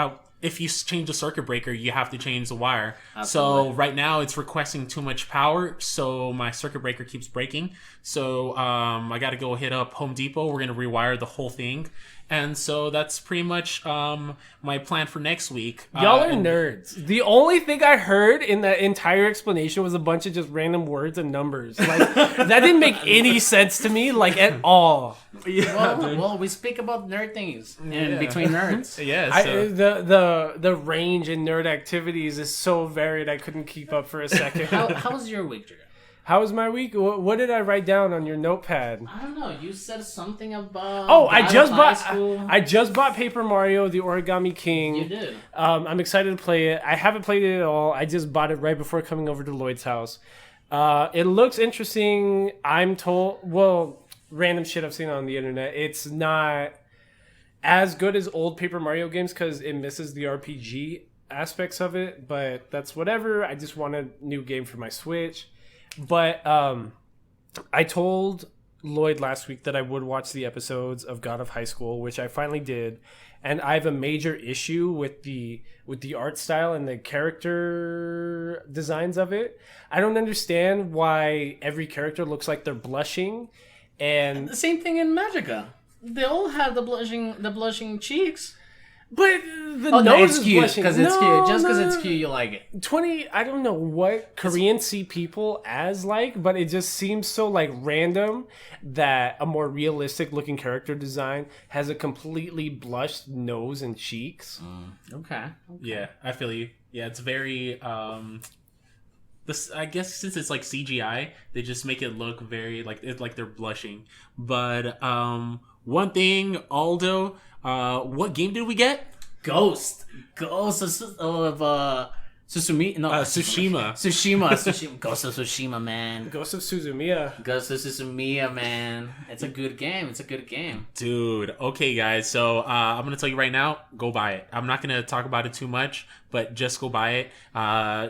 if you change the circuit breaker, you have to change the wire. Absolutely. So right now it's requesting too much power, so my circuit breaker keeps breaking. So I got to go hit up Home Depot. We're going to rewire the whole thing. And so that's pretty much my plan for next week. Y'all are nerds. The only thing I heard in that entire explanation was a bunch of just random words and numbers. Like that didn't make any sense to me, like at all. Yeah, well, we speak about nerd things in between nerds. Yeah. So. The range in nerd activities is so varied. I couldn't keep up for a second. How was your week, Jacob? How was my week? What did I write down on your notepad? I don't know. You said something about. Oh, I just bought Paper Mario: The Origami King. You did. I'm excited to play it. I haven't played it at all. I just bought it right before coming over to Lloyd's house. It looks interesting. I'm told. Well, random shit I've seen on the internet. It's not as good as old Paper Mario games because it misses the RPG aspects of it. But that's whatever. I just want a new game for my Switch. But I told Lloyd last week that I would watch the episodes of God of High School, which I finally did, and I have a major issue with the art style and the character designs of it. I don't understand why every character looks like they're blushing, and the same thing in Magica. They all have the blushing cheeks. But the nose is cute blushing. Because it's cute. Just because it's cute, you like it. I don't know what Koreans see people as like, but it just seems so like random that a more realistic looking character design has a completely blushed nose and cheeks. Okay. Yeah, I feel you. Yeah, it's very this, I guess since it's like CGI, they just make it look very like they're blushing. But one thing, Aldo, what game did we get? Ghost of Susumi? No. Tsushima. Tsushima. Ghost of Tsushima, man. Ghost of Suzumiya. Ghost of Tsushima, man. It's a good game. Dude, okay, guys. So I'm gonna tell you right now, go buy it. I'm not gonna talk about it too much, but just go buy it.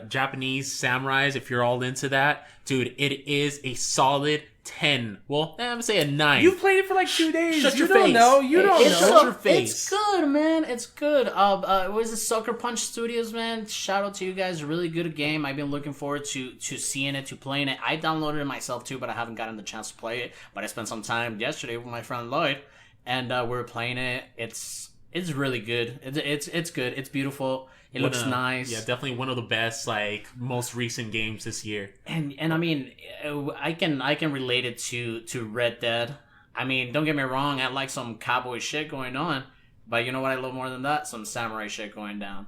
Japanese samurais, if you're all into that, dude, it is a solid 10. Well, I'm gonna say a 9. You played it for like 2 days. Shut you your don't face. know. You don't know. Shut your face. It's good, man. It's good. What is it? Sucker Punch Studios, man. Shout out to you guys. Really good game. I've been looking forward to seeing it, to playing it. I downloaded it myself too, but I haven't gotten the chance to play it. But I spent some time yesterday with my friend Lloyd, and we were playing it. It's really good. It's good. It's beautiful. It looks nice. Yeah, definitely one of the best, like, most recent games this year. And I mean, I can relate it to Red Dead. I mean, don't get me wrong, I like some cowboy shit going on, but you know what I love more than that? Some samurai shit going down.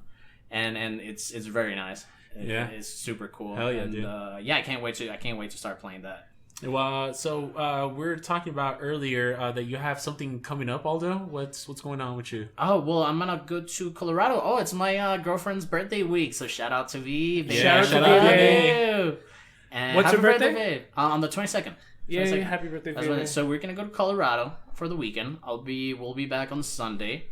And it's very nice. It's super cool. Hell yeah, and, dude. I can't wait to start playing that. Well, so we were talking about earlier that you have something coming up, Aldo. What's going on with you? Oh, well, I'm gonna go to Colorado. Oh, it's my girlfriend's birthday week, so shout out to V. Baby. Yeah, shout out to V. And what's your birthday? Babe. On the 22nd. Yeah, 22nd. happy birthday, That's baby. when so we're gonna go to Colorado for the weekend. We'll be back on Sunday,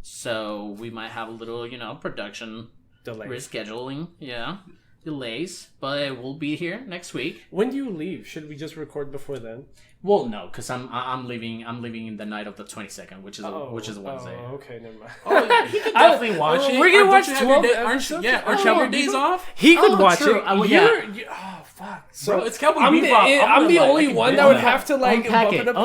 so we might have a little, production Delay. rescheduling, delays, but we'll be here next week. When do you leave? Should we just record before then? Well, no, because I'm leaving in the night of the 22nd, which is a Wednesday. Oh, okay, never mind. Oh, he can definitely watch it. We're gonna watch Don't you have 12 your day- aren't you- episodes? Yeah, aren't Oh, you have your you days can- off? He could watch true. it. Oh, fuck. So Bro, it's Cowboy I'm Bebop. I'm the like, only I can one do that would that. have to like Unpack bump it. it up.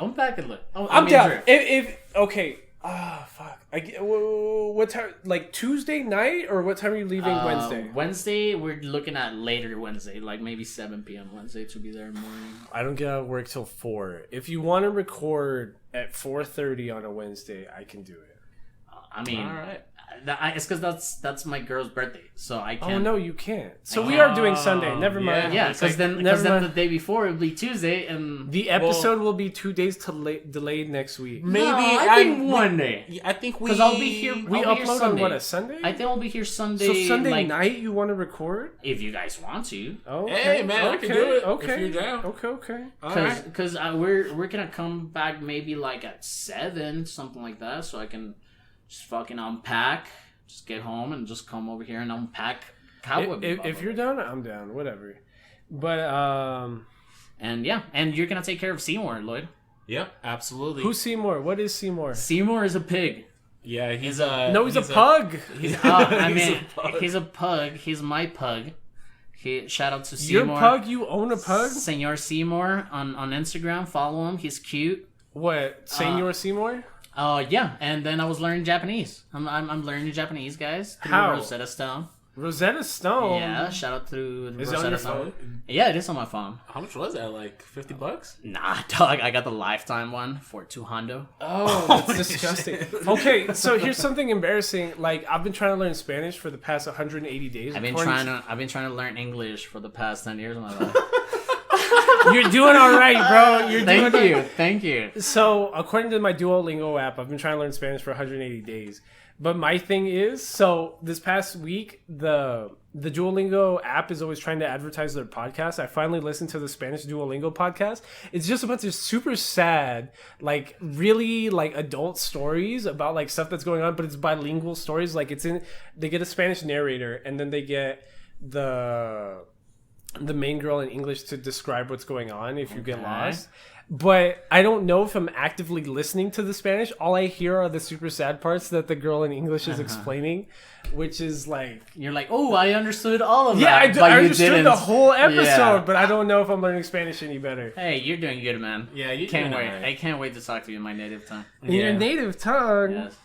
Unpack it. Look. I'm down. Sure. If okay. Fuck. What time? Like Tuesday night, or what time are you leaving Wednesday? Wednesday, we're looking at later Wednesday, like maybe 7 p.m. Wednesday to be there in the morning. I don't get out of work till 4. If you want to record at 4:30 on a Wednesday, I can do it. I mean, All right. It's because that's my girl's birthday, so I can't. Oh no, you can't. So we are doing Sunday. Never mind. Yeah, It's because like- then the day before it'll be Tuesday, and The episode will be 2 days delayed next week. Maybe I think one day. I think we. Because I'll be here. We I'll be here upload on Sunday. what, a Sunday? I think I'll be here Sunday. So Sunday like, night you want to record? if you guys want to. Okay. Hey, man, I can do it if you're down. Okay. All right. Because we're gonna come back maybe like at 7, something like that, so I can just fucking unpack, just get home and just come over here and unpack Cowboy Bebop. If you're down, I'm down. Whatever. But and you're gonna take care of Seymour, Lloyd. Yep, absolutely. who's Seymour? What is Seymour? Seymour is a pig. Yeah, he's a. No, he's a pug. I He's mean, a pug. he's a pug. He's my pug. Shout out to Your Seymour. pug? You own a pug? Senor Seymour on Instagram. Follow him. He's cute. What? Senor Seymour? Yeah, and then I was learning Japanese. I'm learning Japanese, guys. Through How? Rosetta Stone. Rosetta Stone. Yeah, shout out through Is it on Rosetta your Stone. phone? Yeah, it is on my phone. How much was that? Like $50? Nah, dog, I got the lifetime one for $200. Oh, that's disgusting. Okay, so here's something embarrassing. Like, I've been trying to learn Spanish for the past 180 days. I've been trying to learn English for the past 10 years of my life. You're doing all right, bro. You're doing Thank you. So, according to my Duolingo app, I've been trying to learn Spanish for 180 days. But my thing is, so this past week, the Duolingo app is always trying to advertise their podcast. I finally listened to the Spanish Duolingo podcast. It's just a bunch of super sad, like really like adult stories about like stuff that's going on, but it's bilingual stories. Like they get a Spanish narrator, and then they get the main girl in English to describe what's going on if you get lost. But I don't know if I'm actively listening to the Spanish. All I hear are the super sad parts that the girl in English is explaining, which is like... You're like, oh, I understood all of Yeah, that. I but you understood didn't. the whole episode, Yeah. but I don't know if I'm learning Spanish any better. Hey, you're doing good, man. Yeah, you Can't doing wait. alright. I can't wait to talk to you in my native tongue. In your Yeah. native tongue. Yes.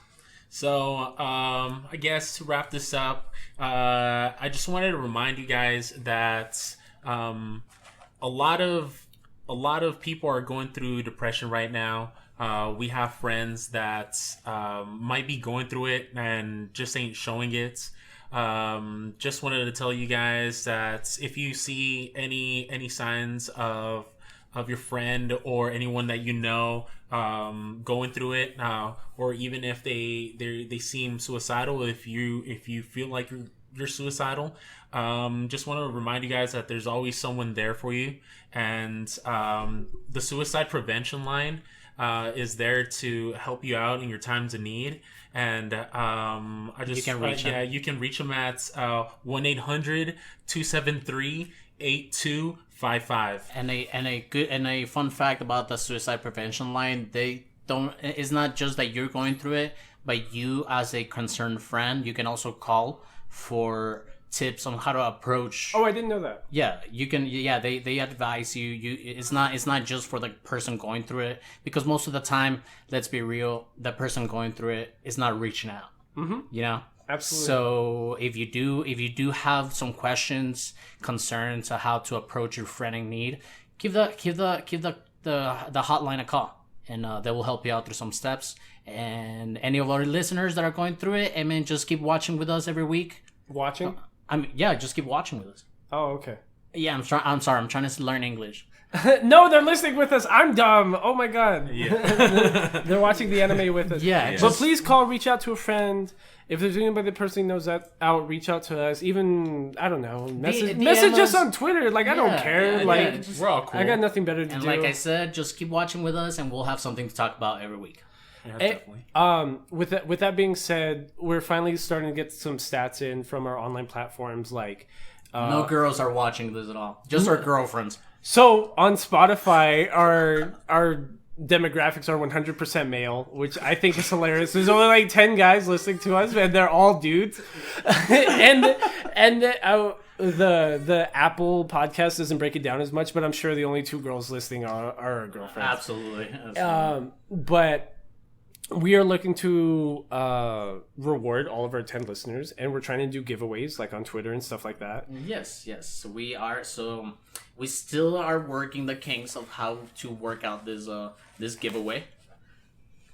So, I guess to wrap this up, I just wanted to remind you guys that a lot of people are going through depression right now. We have friends that might be going through it and just ain't showing it. Just wanted to tell you guys that if you see any signs of your friend or anyone that you know going through it, or even if they seem suicidal, if you feel like you're suicidal, just want to remind you guys that there's always someone there for you, and the suicide prevention line is there to help you out in your times of need. And you can reach them at 1-800-273-8255. And a fun fact about the suicide prevention line, it's not just that you're going through it, but you as a concerned friend, you can also call for tips on how to approach. Oh, I didn't know that. Yeah, you can. Yeah, they advise you. It's not just for the person going through it, because most of the time, let's be real, the person going through it is not reaching out. Mm-hmm. You know. Absolutely. So if you do have some questions, concerns on how to approach your friend in need, give the hotline a call, and they will help you out through some steps. And any of our listeners that are going through it, I mean, just keep watching with us every week. Watching? Just keep watching with us. Oh, okay. Yeah, I'm sorry. I'm trying to learn English. No, they're listening with us. I'm dumb. Oh my god. Yeah. They're watching the anime with us. Yeah. But please reach out to a friend. If there's anybody that personally knows that out, reach out to us. Even, I don't know, message us on Twitter. Like, I don't care. We're all cool. I got nothing better to do. And like I said, just keep watching with us, and we'll have something to talk about every week. Yeah, definitely. With that being said, we're finally starting to get some stats in from our online platforms. Like, no girls are watching this at all. Just our girlfriends. So on Spotify, our demographics are 100% male, which I think is hilarious. There's only like 10 guys listening to us, and they're all dudes. and the Apple podcast doesn't break it down as much, but I'm sure the only 2 girls listening are our girlfriends. Absolutely. But we are looking to reward all of our 10 listeners, and we're trying to do giveaways like on Twitter and stuff like that. Yes, we are. So we still are working the kinks of how to work out this giveaway.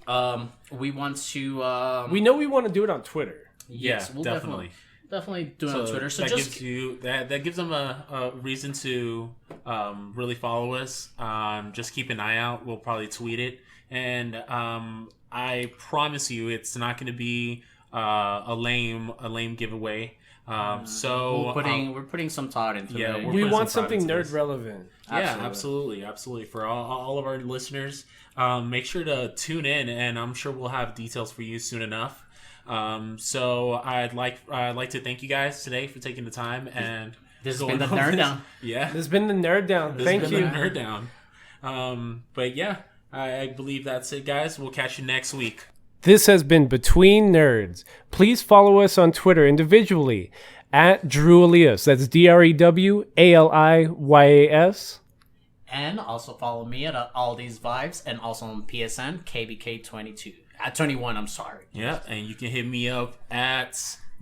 We want to. We know we want to do it on Twitter. Yes, we'll definitely do it on Twitter. So that gives them a reason to really follow us. Just keep an eye out. We'll probably tweet it, and I promise you, it's not going to be a lame giveaway. We're putting some thought into it. Yeah, we want something nerd relevant. Yeah, absolutely. For all of our listeners, make sure to tune in, and I'm sure we'll have details for you soon enough. So I'd like to thank you guys today for taking the time, and this has been the Nerd Down. Yeah, this has been the Nerd Down. Thank you, the Nerd Down. But yeah, I believe that's it, guys. We'll catch you next week. This has been Between Nerds. Please follow us on Twitter individually at Drew Elias. That's DREWALIYAS. And also follow me at All These Vibes, and also on PSN KBK22 at 21. I'm sorry. Yeah, and you can hit me up at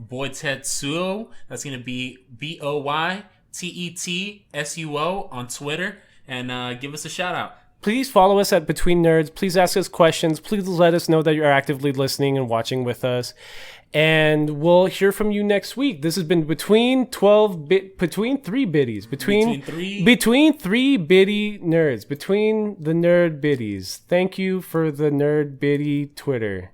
Boytetsuo. That's gonna be BOYTETSUO on Twitter, and give us a shout out. Please follow us at Between Nerds. Please ask us questions. Please let us know that you're actively listening and watching with us. And we'll hear from you next week. This has been Between 3 Biddies. Between 3 Biddy Nerds. Between the Nerd Biddies. Thank you for the Nerd Biddy Twitter.